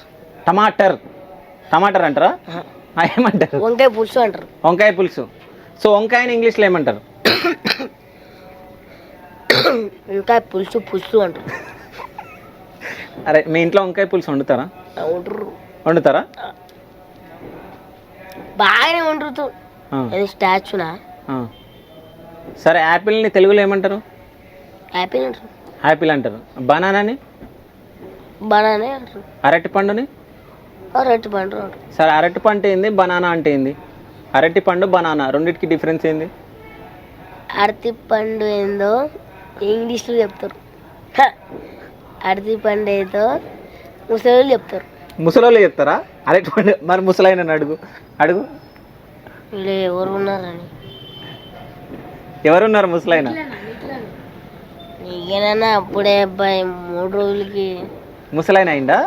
టమాటర్, టమాటర్ అంటారా? ఏమంటారు? వంకాయ పులుసు అంటారు. వంకాయ పులుసు. సో వంకాయని ఇంగ్లీష్లో ఏమంటారు? వంకాయ పులుసు పులుసు అంటారు. అరే మీ ఇంట్లో వంకాయ పులుసు వండుతారా? వండుతారా? బాగానే వండుతూ స్టాచ్యూనా. సరే, యాపిల్ని తెలుగులో ఏమంటారు? యాపిల్ అంటారు. యాపిల్ అంటారు. బనానాని? బనానే అంటారు. అరటి పండుని? అరటి పండు అంటారు. సరే, అరటి పండు ఏంది, బనానా అంటే ఏంది? అరటి పండు బనానా రెండింటికి డిఫరెన్స్ ఏంది? అరటి పండు ఏందో ఇంగ్లీష్లో చెప్తారు. అరటి పండు ఏదో ముసలి చెప్తారు. ముసలోళ్ళు చెప్తారా అరటి పండు? మరి ముసలైన అడుగు, అడుగు. ఎవరు ఉన్నారని. ఎవరున్నారు ముసలైన? నీకేనన్నా అప్పుడే అబ్బాయి 3 రోజులకి ముసలైన అయిందా?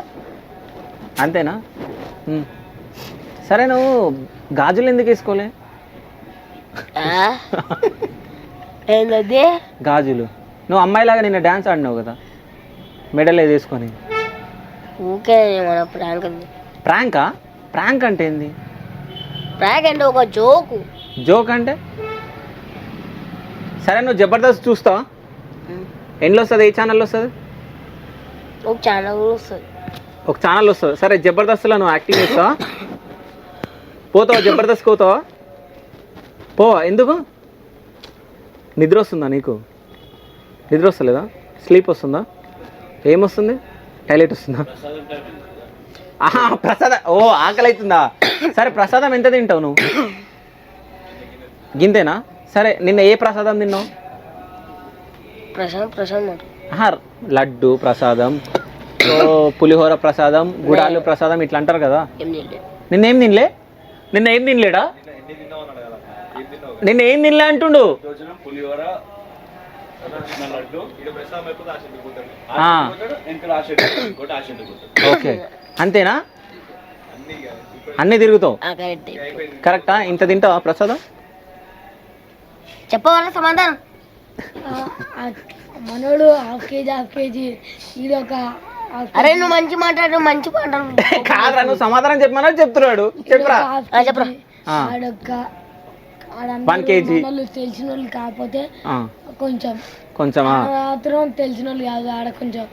అంతేనా? సరే, నువ్వు గాజులు ఎందుకు వేసుకోలే? ఏంటది గాజులు? నువ్వు అమ్మాయిలాగా నిన్న డ్యాన్స్ ఆడినావు కదా, మెడల్ వేసుకొని. ఊకే మన ప్రాంక్. ప్రాంకా? ప్రాంక్ అంటే ఏంది? ప్రాంక్ అంటే ఒక జోకు. జోక్ అంటే? సరే, నువ్వు జబర్దస్త్ చూస్తావా? ఎన్ని వస్తుంది? ఏ ఛానల్ వస్తుంది? ఒక ఛానల్ వస్తుంది. ఒక ఛానల్ వస్తుంది. సరే, జబర్దస్త్లో నువ్వు యాక్టింగ్ చేస్తావా? పోతావా? జబర్దస్త్ పోతావా? పోవా? ఎందుకు? నిద్ర వస్తుందా నీకు? నిద్ర వస్తలేదా? స్లీప్ వస్తుందా? ఏమొస్తుంది? టాయిలెట్ వస్తుందా? ప్రసాదం. ఓ, ఆకలి అవుతుందా? సరే, ప్రసాదం ఎంత తింటావు నువ్వు? గింతేనా? సరే, నిన్న ఏ ప్రసాదం తిన్నావు? ప్రసాదం లడ్డు ప్రసాదం, పులిహోర ప్రసాదం, గుడాలు ప్రసాదం ఇట్లా అంటారు కదా. నిన్నేం తినలే? నిన్న ఏం తినలేడా? నిన్న ఏం తినలే అంటుండు. ఓకే, అంతేనా? అన్నీ తిరుగుతావు? కరెక్టా? ఇంత తింటావా ప్రసాదం? చెప్పవాల సమాధానం. మనోడు హాఫ్ కేజీ ఇది ఒక. అరే నువ్వు మంచి మాట్లాడు, మంచి మాట్లాడు. కాదురా, నువ్వు సమాధానం చెప్పమని చెప్తున్నాడు. చెప్పరా? చెప్పరా? 1 kg తెలిసిన వాళ్ళు కాకపోతే కొంచెం కొంచెం తెలిసిన వాళ్ళు కాదు. ఆడ కొంచెం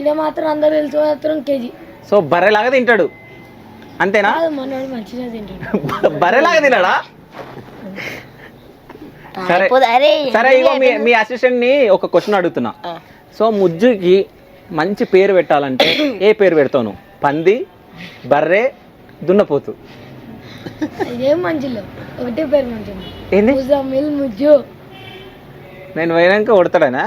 ఇదే మాత్రం అందరు తెలిసి మాత్రం కేజీ. సో బర్రెలాగా తింటాడు అంతేనా? మనోడు మంచిగా తింటాడు. బర్రెలాగా తిన్నాడా? సరే సరే, ఇగో మీ అసిస్టెంట్ ని ఒక క్వశ్చన్ అడుగుతున్నా. సో ముజ్జుకి మంచి పేరు పెట్టాలంటే ఏ పేరు పెడతావు నువ్వు? పంది, బర్రె, దున్నపోతు? ఇదేం మంచిలో ఒకటే పేరు మంచిది. ఏంది? ముజ్జు. నేను పోయినాక కొడతాడనా?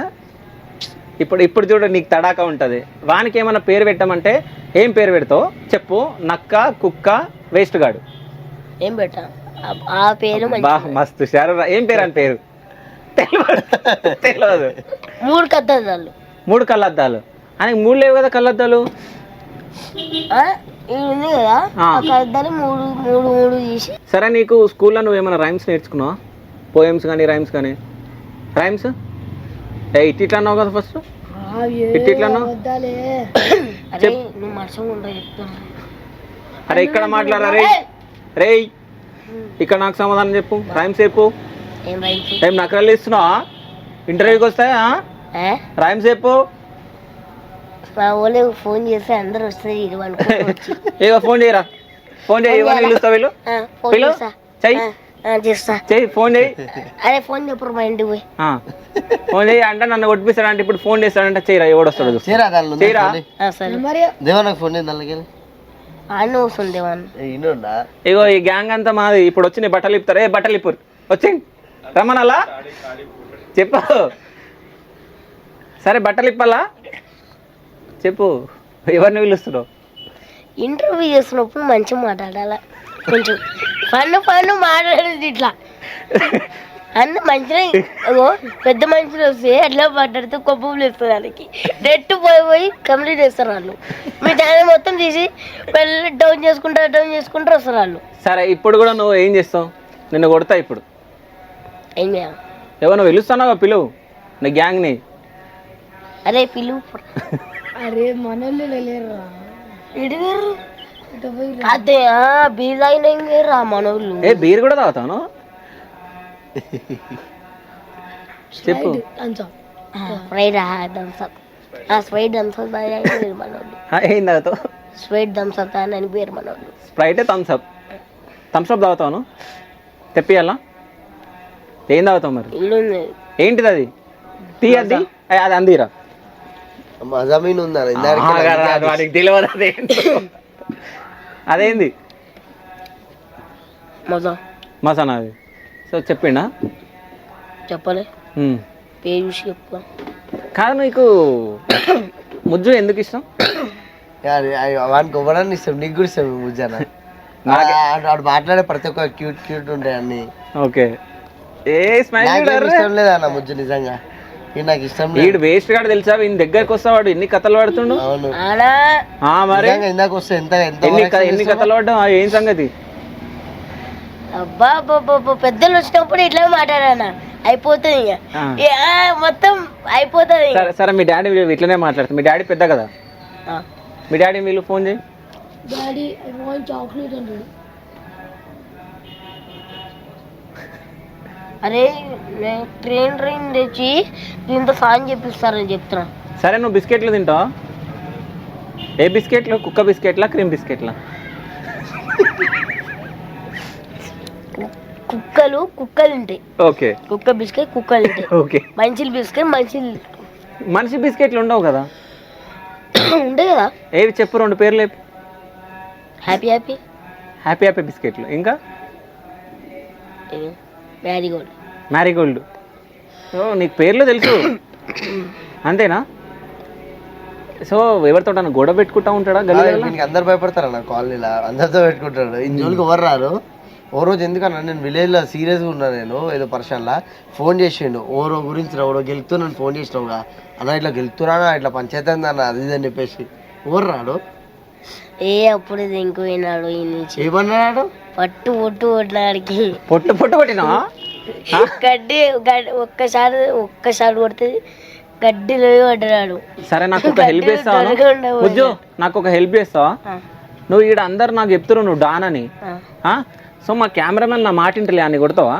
ఇప్పుడు చూడ, నీకు తడాకా ఉంటుంది. వానికి ఏమన్నా పేరు పెట్టామంటే ఏం పేరు పెడతావు చెప్పు? నక్క, కుక్క, వేస్ట్ గాడు. ఏం పెట్టా? ఆ పేరు మస్తు షారు. ఏం పేరు అని పేరు తెలియదు. 3 కళ్ళద్దాలు. 3 కళ్ళద్దాలు అని 3 లేవు కదా కళ్ళద్దాలు? ఉంది కదా కళ్ళద్దాలు 3 తీసి. సరే, నీకు స్కూల్లో నువ్వు ఏమైనా రైమ్స్ నేర్చుకున్నావా? పోయమ్స్ కానీ రైమ్స్ కానీ? రైమ్స్ ఇట్లా అన్నావు కదా ఫస్ట్. ఇట్లా అన్నావు. అరే ఇక్కడ మాట్లాడరా రే. ఇక్కడ నాకు సమాధానం చెప్పు. రైమ్స్ చెప్పు. ఏం రైమ్స్? ఏం నకరాలు ఇస్తున్నావా? ఇంటర్వ్యూకి వస్తాయా? రైమ్స్ చెప్పు. మా వాళ్ళు ఫోన్ చేస్తే అందరు వస్తుంది ఇది అనుకోవచ్చు. ఏవో ఫోన్ చేయరా, ఫోన్ చేయి. ఎవరు పిలుస్తావు? వీళ్ళు పిలు, చెయ్యి చేస్తా చెయ్యి, ఫోన్ చేయి. అరే ఫోన్ చెప్పరు మా ఇంటికి పోయి. ఫోన్ చేయి అంటే నన్ను కొట్టిస్తాడంటే ఇప్పుడు ఫోన్ చేస్తాడంటే చేయరా, ఎవడు వస్తాడు చేయరా. సరే దేవా ఫోన్ చేయండి. అన్న వస్తుంది ఇగో ఈ గ్యాంగ్ అంతా మాది. ఇప్పుడు వచ్చి నీ బట్టలు ఇప్పుతారు. ఏ బట్టలు ఇప్పురు వచ్చి రమ్మనలా చెప్పు. సరే బట్టలు ఇప్పాలా చెప్పు. ఎవరిని పిలుస్తున్నావు? ఇంటర్వ్యూ చేస్తున్నప్పుడు మంచిగా మాట్లాడాల, కొంచెం ఫన్ మాట్లాడేది ఇట్లా అన్న మంచిగా. పెద్ద మనుషులు వస్తే అట్లా మాట్లాడితే కొబ్బులు వేస్తారు వాళ్ళకి. నెట్ పోయి కంప్లీట్ చేస్తారు వాళ్ళు. మీ ఛానల్ మొత్తం తీసి వెళ్ళి డౌన్ చేసుకుంటారు వస్తారు వాళ్ళు. సరే ఇప్పుడు కూడా నువ్వు ఏం చేస్తావు? నిన్ను కొడతా ఇప్పుడు. ఏం చేయాలి? ఎవరు పిలుస్తున్నావా? పిలువు నీ గ్యాంగ్ని. అరే పిలువు. అరే మనోళ్ళు లేరురా, అదే బీర్ తాగినా మనోళ్ళు. ఏ బీర్ కూడా తాగుతాను చెప్పు. స్ప్రైట్ థమ్స్అప్, స్ప్రైట్ థమ్స్అప్ మనోళ్ళు. ఏం తాగుతావు? స్ప్రైట్ థమ్స్అప్ అని పేరు మనోళ్ళు. స్ప్రైటే థమ్స్అప్. థమ్స్అప్ తాగుతాను తెప్పియాలా? ఏం తాగుతావు మరి? ఏంటిది అది? టీ అది అది అందిరా. మజామీన్ ఉందా? వాడికి తెలియదు అదేంది మసానా అది. సో చెప్పిండా? చెప్పలే, పేరు చూసి చెప్పు. కాదు నీకు ముజ్జు ఎందుకు ఇష్టం? వానికి ఇవ్వడానికి ఇష్టం, నీకు కూడా ఇష్టం ముజ్జాన. వాడు మాట్లాడే ప్రతి ఒక్క క్యూట్ ఉంటాయి అన్ని. ఓకే. ఇష్టం లేదా అన్న ముజ్జు? నిజంగా నాకు ఇష్టం లేదు. వీడు వేస్ట్ గాడు తెలుసా? వీని దగ్గరకు వస్తా వాడు ఎన్ని కథలు పడుతుండు. అవును మరి ఇందాక వస్తే ఎన్ని కథలు పడ్డా? ఏం సంగతి? అబ్బా పెద్దలు వచ్చినప్పుడు ఇట్లా మాట్లాడానా అయిపోతుంది, మొత్తం అయిపోతుంది. సరే మీ డాడీ ఇట్లనే మాట్లాడుతుంది. మీ డాడీ పెద్ద కదా, మీ డాడీ వీళ్ళు ఫోన్ చేయి. డాడీ ఐ వాంట్ చాక్లెట్ అంటాడు. అరే ట్రైన్ తెచ్చి దీంతో సాయం చెప్పిస్తారని చెప్తున్నా. సరే నువ్వు బిస్కెట్లు తింటావా? ఏ బిస్కెట్లు? కుక్క బిస్కెట్లా క్రీమ్ బిస్కెట్లా? కుక్కలు తింటాయి. ఓకే. కుక్క బిస్కెట్ కుక్కలు తింటాయి. ఓకే. మనుషులు బిస్కెట్ మనిషి బిస్కెట్లు ఉండవు కదా? ఉంటాయి కదా. ఏవి చెప్పు, 2 పేర్లు చెప్పు. హ్యాపీ బిస్కెట్లు. ఇంకా మ్యారీగోల్డ్. నీకు పేర్లు తెలుసు అంతేనా? సో ఎవరితో గొడవ పెట్టుకుంటా ఉంటాడా? అందరు భయపడతారా నా కాలనీలో? అందరితో పెట్టుకుంటాడు. ఇంజోళ్ళకి ఎవరు రారు. ఓ రోజు ఎందుకన్నా నేను విలేజ్లో సీరియస్గా ఉన్నా, నేను ఏదో పర్సన్లా ఫోన్ చేసిండు. ఓరో గురించి ఓరో గెలుతున్నాను ఫోన్ చేసినావుగా అన్న, ఇట్లా గెలుతున్నానా, ఇట్లా పంచాయతీ అన్న అది ఇది అని చెప్పేసి. ఎవరు రాడు? అప్పుడు ఇంకోనాడు ఏమన్నాడు? పట్టు కొట్లాడికి పొట్టు కొట్టినా గడ్డి ఒక్కసారి కొడుతుంది గడ్డిలో పడ్డాడు. సరే నాకు ఒక హెల్ప్ చేస్తావా? నాకు ఒక హెల్ప్ చేస్తావా? నువ్వు ఈడ అందరు నాకు చెప్తున్నారు నువ్వు డాన్ అని. సో మా కెమెరామెన్ నా మాట ఇంటలే అని కొడతావా?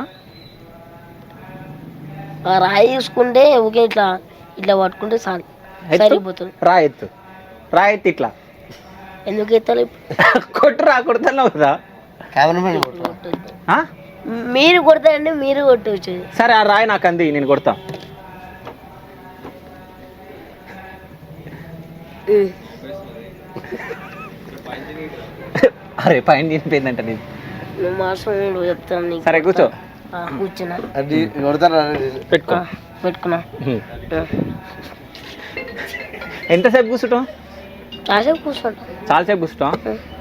రాయి చూసుకుంటే ఓకే, ఇట్లా పట్టుకుంటే సరిపోతుంది. రాయెత్తు ఇట్లా ఎందుకు ఎత్తాలి? కొడుతున్నావు కదా. మీరు కొడతారంటే మీరు కొట్టవచ్చు. సరే ఆ రాయి నాకు అంది, నేను కొడతా. అరే పైన తినిపోయిందంట నేను. చెప్తాను. సరే కూర్చో. కూర్చున్నా. పెట్టుకున్నా. ఎంతసేపు కూర్చుంటాం? చాలాసేపు కూర్చుంటాం. చాలాసేపు కూర్చుంటాం.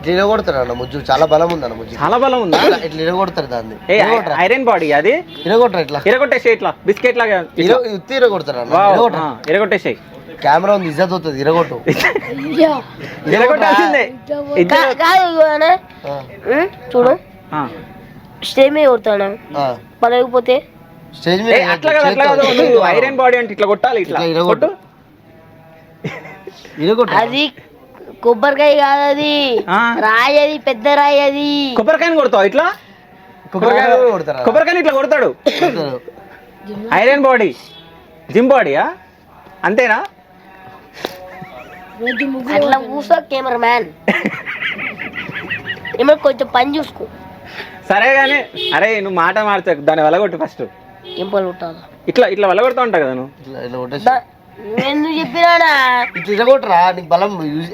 ఇట్లా కొడతారు ముజ్జు, చాలా బలం ఉందన్న ముజ్జు. చాలా బలం ఉందా? ఇట్లా ఇరగొడతారు దాన్ని. ఐరన్ బాడీ అది. ఇరగొట్టరు, ఇట్లా ఇరగొట్టేసే, ఇట్లా బిస్కెట్ లాగా ఇరగొడతారు. ఇరగొట్టేసాయి. కెమెరా ఉంది, ఇజ్జత్ అవుతుంది. ఇరగొట్టు. ఇరగొట్టాల్సిందే. చూడు స్టేజ్ మీద కొడతాను పడకపోతే స్టేజ్ మీద. అట్లా కాదు, ఐరన్ బాడీ అంటే ఇట్లా కొట్టాలి. ఇట్లా కొట్టు. అది కొబ్బరికాయ కాదు, అది రాయి, అది పెద్ద రాయి. అది కొబ్బరికాయని కొడతావు ఇట్లా? కొబ్బరికాయలు కూడా కొడతారా? కొబ్బరికాయని ఇట్లా కొడతాడు. ఐరన్ బాడీ, జిమ్ బాడీయా? అంతేనా? అట్లా కూర్చో కెమెరా మ్యాన్. ఏమో కొంచెం పని చూసుకో. సరే కానీ అరే నువ్వు మాట మార్చకు, దాన్ని వెళ్ళగొట్టు ఫస్ట్. ఏం పని కొట్టాలి? ఇట్లా ఇట్లా వెళ్ళగొడతా ఉంటావు కదా నువ్వు. ఇట్లా కొట్టేసి ఎందుకు చెప్పినాడా? ఇట్లా ఇరగొట్టరా, నీకు బలం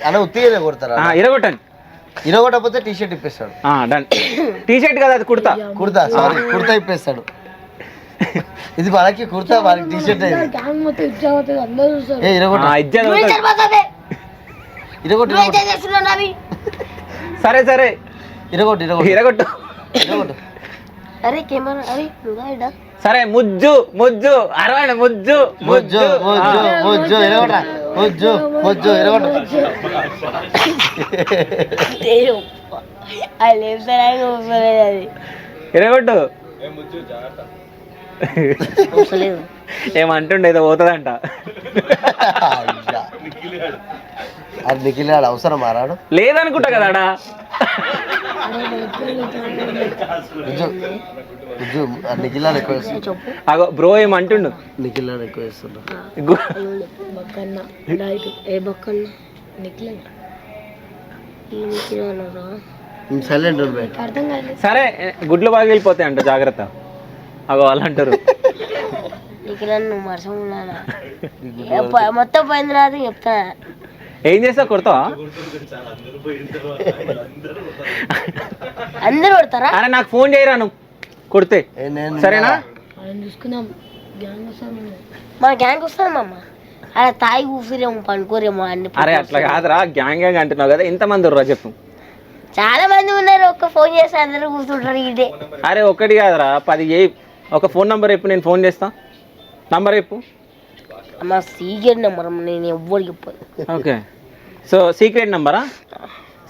అలా ఉత్తిగా కొడతారా? ఇరగొట్టండి. ఇరగొట్టకపోతే టీ షర్ట్ ఇప్పేస్తాడు. డన్. టీ షర్ట్ కదా అది, కుర్తా. సారీ కుర్తా ఇప్పేస్తాడు. ఇది మనకి కుర్తా, మనకి టీ షర్ట్. గ్యాంగ్ మొత్తం ఇచ్చా అవుతుంది, అందరూ చూస్తారు. సరే సరే ఇరగొట్టు ఇరగొట్టు ఇరగొట్టు. ఇరగొట్టు. అరే కెమెరా అరే నువ్వు సరే ముజ్జు ముజ్జు అరవై ముజ్జు ముజ్జు ముజ్జు ముజ్జు ఇరగొట్రా, ముజ్జు ముజ్జు ఇరగొట్టు. అది ఇరగొట్టు. ఏమంటుండే ఏదో పోతుందంట. అది నిఖిల్ ఆడు అవసరం మారాడు లేదనుకుంటా కదా ఆడ. నిఖిల్ ఆడు ఎక్కువ వేస్తున్నాడు. అగో బ్రో ఏమంటుండు. నిఖిల్ ఆడు ఎక్కువ వేస్తున్నాడు. బక్కన్న డైట్ ఏ బక్కన్న నిఖిల్ సైలెంట్ అర్థం కాలేదు. సరే గుడ్లు బాగా వెళ్ళిపోతాయి అంట, జాగ్రత్త. అగో వాళ్ళు అంటారు. మొత్తం పోయింది రాదు చెప్తా. ఏం చేస్తావు, కొడతావా? అందరు కొడతారా? అరే నాకు ఫోన్ చేయరా నువ్వు కొడితే, సరేనా? చూసుకున్నాం గ్యాంగ్ వస్తాం. మా గ్యాంగ్ వస్తాం అమ్మ. అలా తాగి ఊసిరేమో పండుకోరేమో అన్ని. అరే అట్లా కాదురా, గ్యాంగ్ గ్యాంగ్ అంటున్నావు కదా, ఎంతమంది ఉర్రా చెప్పు. చాలా మంది ఉన్నారు, ఒక్క ఫోన్ చేస్తే అందరూ కూర్చుంటారు ఇదే. అరే ఒక్కటి కాదురా, 10 చేయి. ఒక ఫోన్ నెంబర్ చెప్పు, నేను ఫోన్ చేస్తా. నంబర్ చెప్పు. మా సీక్రెట్ నెంబర్ నేను ఎవ్వరికి చెప్పాను. ఓకే, సో సీక్రెట్ నెంబరా?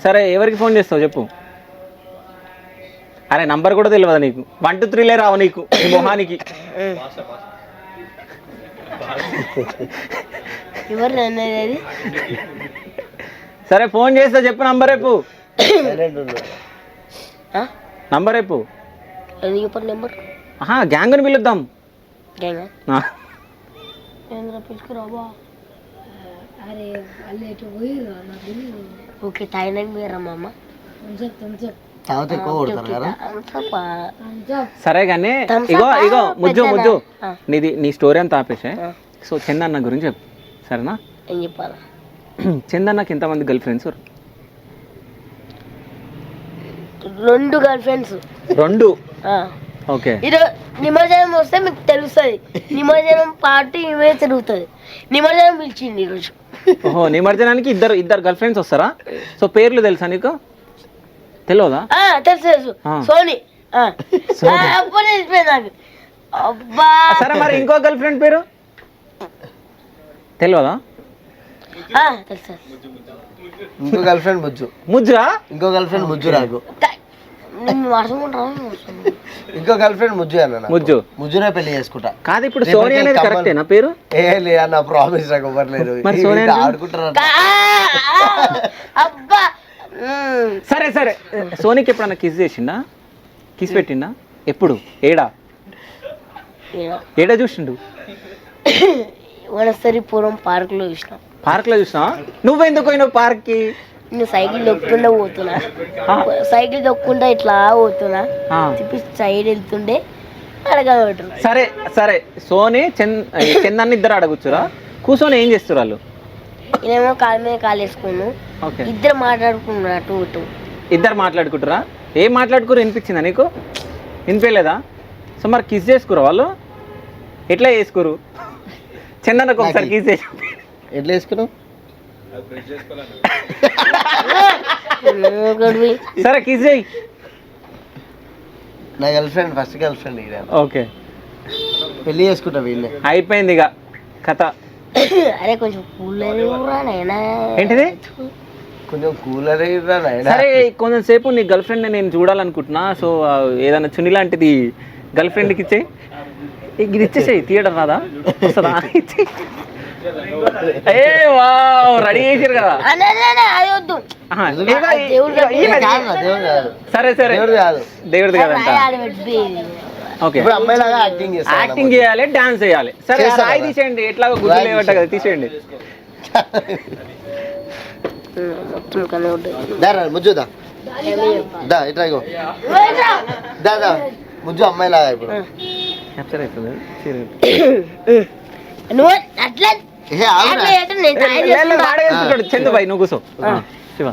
సరే ఎవరికి ఫోన్ చేస్తావు చెప్పు. అరే నంబర్ కూడా తెలియదు నీకు, 1 2 3 రావు నీకు నీ మొహానికి. ఎవరు అనేది? సరే ఫోన్ చేస్తా చెప్పు, నంబర్ చెప్పు. నంబర్ చెప్పు. ఎందుకు చెప్పండి నెంబర్? గ్యాంగ్ని పిలుద్దాం. పిలుచుకురాబా. అరే వాళ్ళు ఎటు పోయిరా నాకు. ఓకే థాయిలాండ్ పోయారా మా అమ్మ? సరే కానీ ఇగో ఇగో ముజ్జు ముజ్జు నీది, నీ స్టోరీ అంతా ఆపేసే. సో చందన్న గురించి చెప్పు, సరేనా? ఏం చెప్పాలా? చందన్నకి ఎంతమంది girl friends? 2 girl friends. 2? Okay. ఈరోజు నిమజ్జనం వస్తే మీకు తెలుస్తుంది. నిమజ్జనం పార్టీ ఇవే తిరుగుతుంది. నిమజ్జనం పిలిచింది ఈరోజు. ఓహో, నిమజ్జనానికి ఇద్దరు గర్ల్ ఫ్రెండ్స్ వస్తారా? సో పేర్లు తెలుసా నీకు? తెలియదా? తెలుసు తెలుసు. సోని అప్పుడు తెలిసిపోయింది నాకు. అబ్బా సరే మరి ఇంకో గర్ల్ ఫ్రెండ్ పేరు తెలియదా? తెలుసు. ఇంకో గర్ల్ ఫ్రెండ్ ముజ్జు. ముజ్జా? ఇంకో గర్ల్ ఫ్రెండ్ ముజ్జు నాకు. ఇంకో గర్ల్ ఫ్రెండ్ ముజ్జు అన్న. ముజ్జు ముజ్జునే పెళ్లి చేసుకుంటా. కాదు ఇప్పుడు సోనియా అనేది కరెక్టేనా పేరు? ఏ లేదన్న, ప్రామిస్ నాకు ఇవ్వట్లేదు. ఆడుకుంటారు. అబ్బా సరే సరే, సోనీకి ఎప్పుడన్నా కిస్ చేసిండా? కిస్ పెట్టిండా? ఎప్పుడు? ఏడా చూసిండు? వనస్థలిపురం పార్క్ లో చూసినా. పార్క్ లో చూసినా? నువ్వెందుకు పోయినావు పార్క్ కి? నేను సైకిల్ దొక్కుంటా పోతున్నా. సైకిల్ దొక్కుంటా ఇట్లా పోతున్నా, తిప్పి సైడ్ వెళ్తుండే అడగబెట్టరు. సరే సరే, సోని చందన్న ఇద్దరు అడగొచ్చురా? కూర్చొని ఏం చేస్తారు వాళ్ళు? నేనేమో కాలు మీద కాలు వేసుకున్నాను. ఇద్దరు మాట్లాడుకున్నారు అటు ఇటు. ఇద్దరు మాట్లాడుకుంటారా? ఏం మాట్లాడుకోరు? వినిపించిందా నీకు? వినిపించలేదా? సో మరి కిస్ చేసుకురా వాళ్ళు? ఎట్లా చేసుకోరు? చందన్నకు ఒకసారి కిస్ చేసి. ఎట్లా వేసుకున్నావు? సరే కిస్ చేయి. నా girl friend, first girl friend. Okay, పెళ్లి చేసుకుంటా వీళ్ళే. అయిపోయింది ఇక కథ. అరే కొంచెం కూలర్ ఏంటిది? కొంచెం కూలర్. సరే కొంచెం సేపు నీ గర్ల్ ఫ్రెండ్ నేను చూడాలనుకుంటున్నా. సో ఏదైనా చున్ని లాంటిది గర్ల్ ఫ్రెండ్కి ఇచ్చేయి. ఇది ఇచ్చేసేయి, థియేటర్ రాదా? వస్తుందా? ఏ వావ్ రెడీ చేసారు కదా. అది వద్దు. ఆహా, సరే సరే దేవుడిది కదంట. ఓకే ఇప్పుడు అమ్మాయిలాగా యాక్టింగ్ యాక్టింగ్ చేయాలి, డాన్స్ చేయాలి. సరే ఆ రాయి తీసేయండి, ఎట్లాగో గుర్తు లేవట కదా, తీసేయండి. ముజ్జుదా దా ఇట్లా ఇగో దా ముజ్జు అమ్మాయిలాగా ఇప్పుడు క్యాప్చర్ అవుతుంది. నువ్వు అట్లా చందు బాయ్ నువ్వు కూర్చో. శివ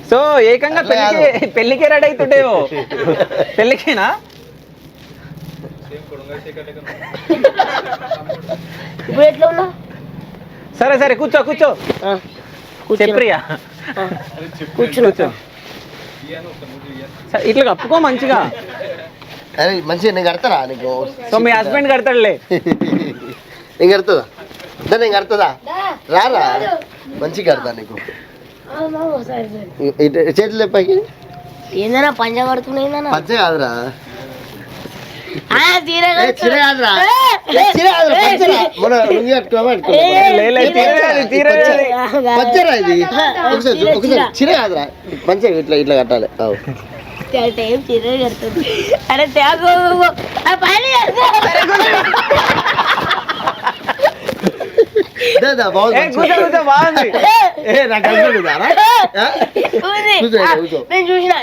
సో ఏకంగా పెళ్లికే రెడీ అవుతుండేవో. పెళ్లికేనా? ఇప్పుడు ఎట్లా ఉన్నా? సరే సరే కూర్చో కూర్చో. చెప్ప్రియా కూర్చుని కూర్చో. ఇట్లా కప్పుకో మంచిగా. అరే మంచిగా నేను కడతారా నీకు? సో మీ హస్బెండ్ కడతాడులే. నేను కడుతుందా? నేను కడుతుందా? రారా మంచిగా కడతా నీకు. చేతులు పైకి ఏందన్నా పంజా కడుతున్నాయిందన్నా? పంచ కాదురా, చీర కాదురా, పంచరా ఇది. ఒకసారి చిర కాదురా, పంచ ఇట్లా ఇట్లా కట్టాలి. చీర కడుతుంది. అరే త్యాగో బాగుంది. నేను చూసిన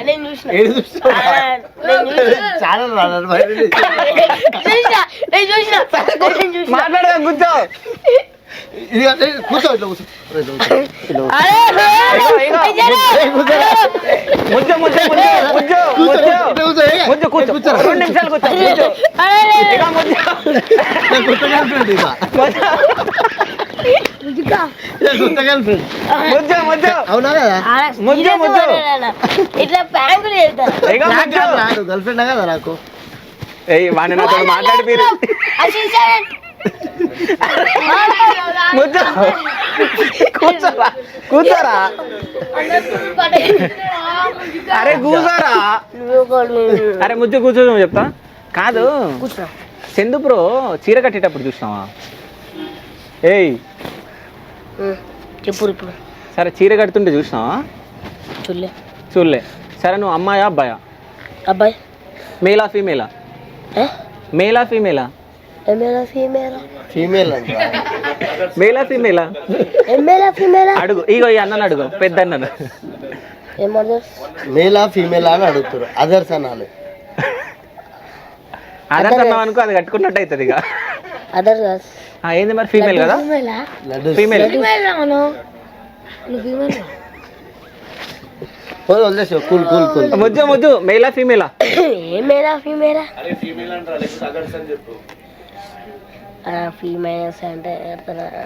మాట్లాడదా కూర్చో. కూర్చో ఇట్లా కూర్చో. ముజ్జు ముజ్జు ముజ్జు ముజ్జు ముజ్జు కూర్చో. 2 నిమిషాలు కూర్చో. ముజ్జు ముజ్జు అవునా కదా? ముజ్జు ముజ్జు ఇట్లా ప్యాంకులు గర్ల్ ఫ్రెండ్ కదా నాకు? వాడిని నాతో మాట్లాడి మీరు ముజ్జు కూర్చోరా కూర్చోరా. అరే కూర్చోరా. అరే ముజ్జు కూర్చో చెప్తా. కాదు చందు బ్రో చీర కట్టేటప్పుడు చూసినావా? ఏయ్ చెప్పు ఇప్పుడు. సరే చీర కడుతుంటే చూసినావా? చూడలే. సరే నువ్వు అమ్మాయా అబ్బాయా? అబ్బాయి. మేలా ఫీమేలా? మేలా ఫీమేలా? ఫీమేల్ మేలా ఫీమేలా? అడుగు ఇగో ఈ అన్నను అడుగు, పెద్ద అన్నను. మేలా ఫీమేలా అని అడుగుతారు. అదర్స్ అనాలి. అదర్స్ అన్నావు అనుకో అది కట్టుకున్నట్టు అవుతుంది. ఇక ఏంది మరి ఫీమేల్ కదా? ఫీమేల్. ముజ్జు ముజ్జు మేలా ఫీమేలా? ఫీమేల్స్ అంటే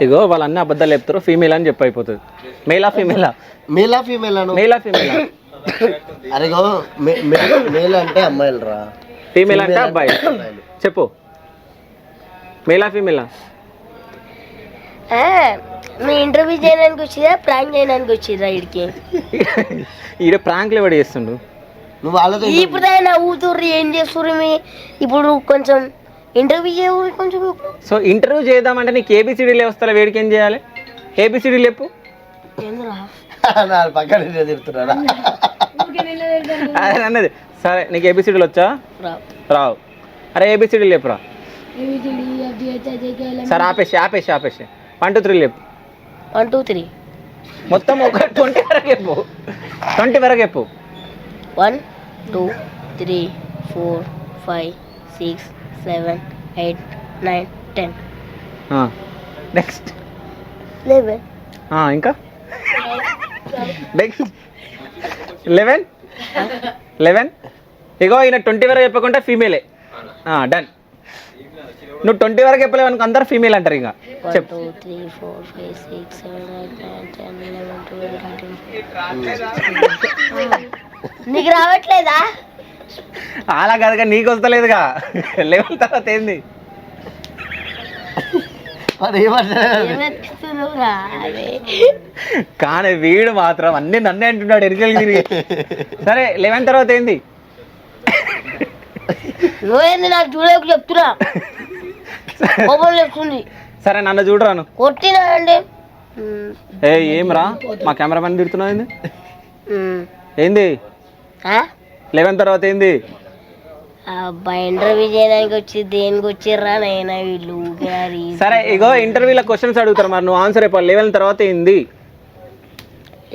ఇగో వాళ్ళు అన్ని అబద్ధాలు చెప్తారు. ఫీమేల్ అని చెప్పి అయిపోతుంది. మేలా ఫీమేలా? మేలా ఫీమేల్ మేలా ఫీమేలా? అరే మేల్ అంటే అమ్మాయిలు రా, ఫీమేల్ అంటే అబ్బాయి. చెప్పు మేలా ఫీమేలా? మీ ఇంటర్వ్యూ చేయడానికి వచ్చిరా ప్రాంక్ చేయడానికి వచ్చిరా? ఇడికి ఈడ ప్రాంక్లు ఎవడు చేస్తుండు? నువ్వు వాళ్ళతో ఇప్పుడు నవ్వుతుర్రు, ఏం చేస్తుర్రు మీ? ఇప్పుడు కొంచెం ఇంటర్వ్యూ చేయ కొంచెం. సో ఇంటర్వ్యూ చేద్దామంటే నీకు ఏబిసిడీలే వస్తా, వేడికి ఏం చేయాలి? ఏబిసిడీ లేపు. పక్కన తిరుగుతున్నారా అన్నది. సరే నీకు ఏబిసిడీలు వచ్చా? రావు. అరే ఏబిసిడీ లేపురా. సరే ఆపేసి 1 2 3 లేపు. 1 2 3 మొత్తం ఒక 20 వరకు చెప్పు. 20 వరకు చెప్పు. 1 2 3 4 5 6 7 8 9 10. నెక్స్ట్ 11. ఇంకా నెక్స్ట్ 11. ఇగో ఈయన 20 వరకు చెప్పకుండా ఫీమేలే. డన్. నువ్వు 20 వరకు చెప్పలేవు అనుకో, అందరు ఫీమేల్ అంటారు. ఇక 1 2 3 4 5 6 7 8 9 10 11 12 13. నీకు రావట్లేదా? అలా కదగా, నీకు వస్తలేదుగా. 11 తర్వాత ఏంది? కానీ వీడు మాత్రం అన్ని నన్నే అంటున్నాడు ఎరికలు తిరిగి. సరే 11 తర్వాత ఏంది? నువ్వేంది నాకు చూడకు చెప్తున్నా. కోపం లేస్తుంది. సరే నన్ను చూడరాను. కొట్టినా అంటే ఏ ఏం రా మా కెమెరామెన్ తిడుతున్నావు ఏంది? ఏంది 11 తర్వాత ఏంది? అబ్బా ఇంటర్వ్యూ చేయడానికి వచ్చి దేనికి వచ్చిర్రా నైనా వీళ్ళు. సరే ఇగో ఇంటర్వ్యూలో క్వశ్చన్స్ అడుగుతారు, మరి నువ్వు ఆన్సర్ అయిపోవాలి. 11 తర్వాత ఏంది?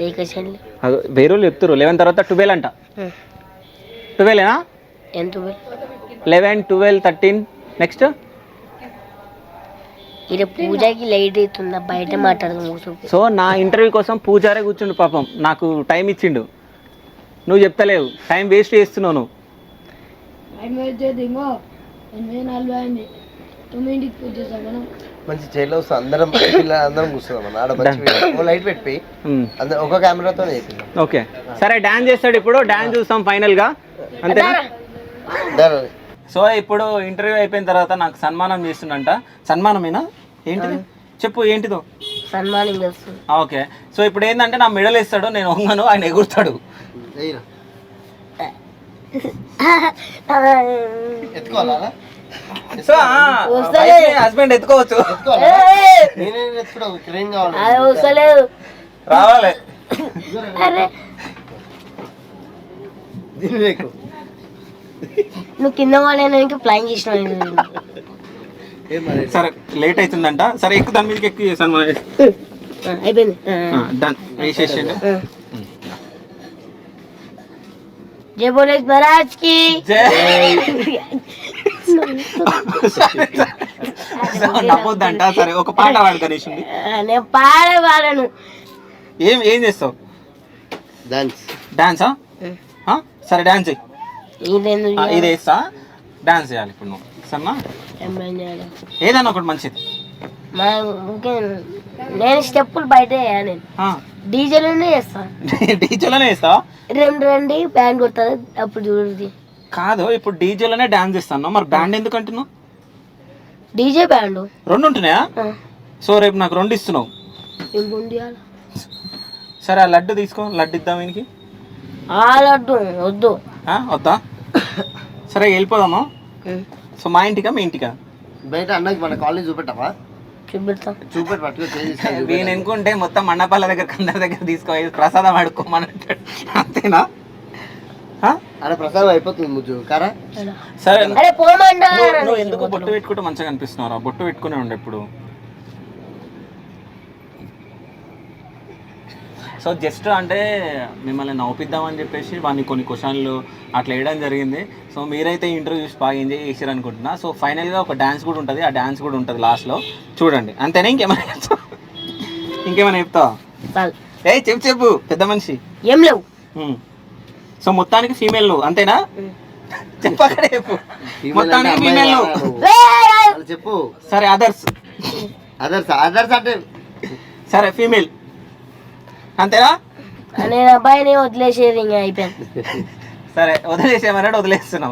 ఏ క్వశ్చన్లు? వేరే వాళ్ళు చెప్తారు. 11 తర్వాత 12 అంట. 12ఏనా? ఎంత 11, 12, 13 నెక్స్ట్. ఇక్కడ పూజకి లైట్ అవుతుందా బయట మాట్లాడదాం. సో నా ఇంటర్వ్యూ కోసం పూజారే కూర్చుండు పాపం, నాకు టైం ఇచ్చిండు. నువ్వు చెప్తలేవు, టైం వేస్ట్ చేస్తున్నావు నువ్వు. మంచి చైర్లో వస్తాం అందరం, అందరం కూర్చున్నాం అన్న. ఆడ మంచి లైట్ పెట్టి అందరం ఒక కెమెరాతో చేస్తున్నాం. ఓకే సరే డాన్స్ చేస్తాడు ఇప్పుడు, డాన్స్ చూస్తాం ఫైనల్ గా, అంతేనా? సో ఇప్పుడు ఇంటర్వ్యూ అయిపోయిన తర్వాత నాకు సన్మానం చేస్తుండంట. సన్మానమేనా? ఏంటిది చెప్పు, ఏంటిదో సన్మానం చేస్తుంది. ఓకే సో ఇప్పుడు ఏంటంటే నా మెడల్ ఇస్తాడు, నేను వంగను, ఆయన ఎగురుతాడు. సో హస్బెండ్ ఎత్తుకోవచ్చు, రావాలి. నువ్వు కింద వాళ్ళకి ప్లాన్ చేసినావు. సరే లేట్ అవుతుందంట. సరే ఎక్కువ దాని మీదకి ఎక్కువ చేశాను. అయిపోయింది. డన్ వేసేసేయండి. జై బోలేష్ మహారాజ్ కి నమ్మొద్దంట. సరే ఒక పాట పాడు గణేష్. నేను పాడను. ఏం చేస్తావు? డాన్సా? సరే డాన్స్ చెయ్యి. ఇది వేస్తా, డాన్స్ చేయాలి ఇప్పుడు నువ్వు. సరేనా? ఏదన్నా ఒకటి మంచిది. నేను స్టెప్పులు బయట డీజేలోనే చేస్తాను. డీజేలోనే వేస్తావా? రండి బ్యాండ్ కొడతారు అప్పుడు చూడండి. కాదు ఇప్పుడు డీజేలోనే డాన్స్ చేస్తాను, మరి బ్యాండ్ ఎందుకు అంటున్నావు? DJ band 2 ఉంటున్నాయా? సో రేపు నాకు 2 ఇస్తున్నావు. సరే ఆ లడ్డు తీసుకో, లడ్డు ఇద్దాం వీనికి. ఆ లడ్డు వద్దు. వద్దా? సరే వెళ్ళిపోదామా? సో మా ఇంటికా మీ ఇంటికా? బయట అన్నకి మన కాలేజ్ చూపెట్టావా? వీని ఎనుకుంటే మొత్తం మండపాల దగ్గర అందరి దగ్గర తీసుకోవాలి, ప్రసాదం అడుక్కోమని. అంతేనా? అరే ప్రసాదం అయిపోతుంది ముజ్జు కారా. సరే నువ్వు ఎందుకు బొట్టు పెట్టుకుంటే మంచిగా అనిపిస్తున్నారా? బొట్టు పెట్టుకునే ఉండే ఇప్పుడు. సో జస్ట్ అంటే మిమ్మల్ని నవ్వుపిద్దామని చెప్పేసి వాడిని కొన్ని క్వశ్చన్లు అట్లా వేయడం జరిగింది. సో మీరైతే ఇంటర్వ్యూ చూసి బాగా ఎంజాయ్ చేసారు అనుకుంటున్నా. సో ఫైనల్గా ఒక డ్యాన్స్ కూడా ఉంటుంది, ఆ డ్యాన్స్ కూడా ఉంటుంది లాస్ట్లో, చూడండి. అంతేనా? ఇంకేమైనా చెప్తావా? చెప్పు పెద్ద మనిషి. ఏం లేవు. సో మొత్తానికి ఫీమేల్ నువ్వు, అంతేనా? చెప్పక్కడ చెప్పు. మొత్తానికి ఫీమేల్ నువ్వు చెప్పు. సరే అదర్స్ అంటే సరే ఫీమేల్, అంతేనా? నేను అబ్బాయిని వదిలేసేది ఇంకా అయిపోయింది. సరే వదిలేసేమన్నాడు, వదిలేస్తున్నావు.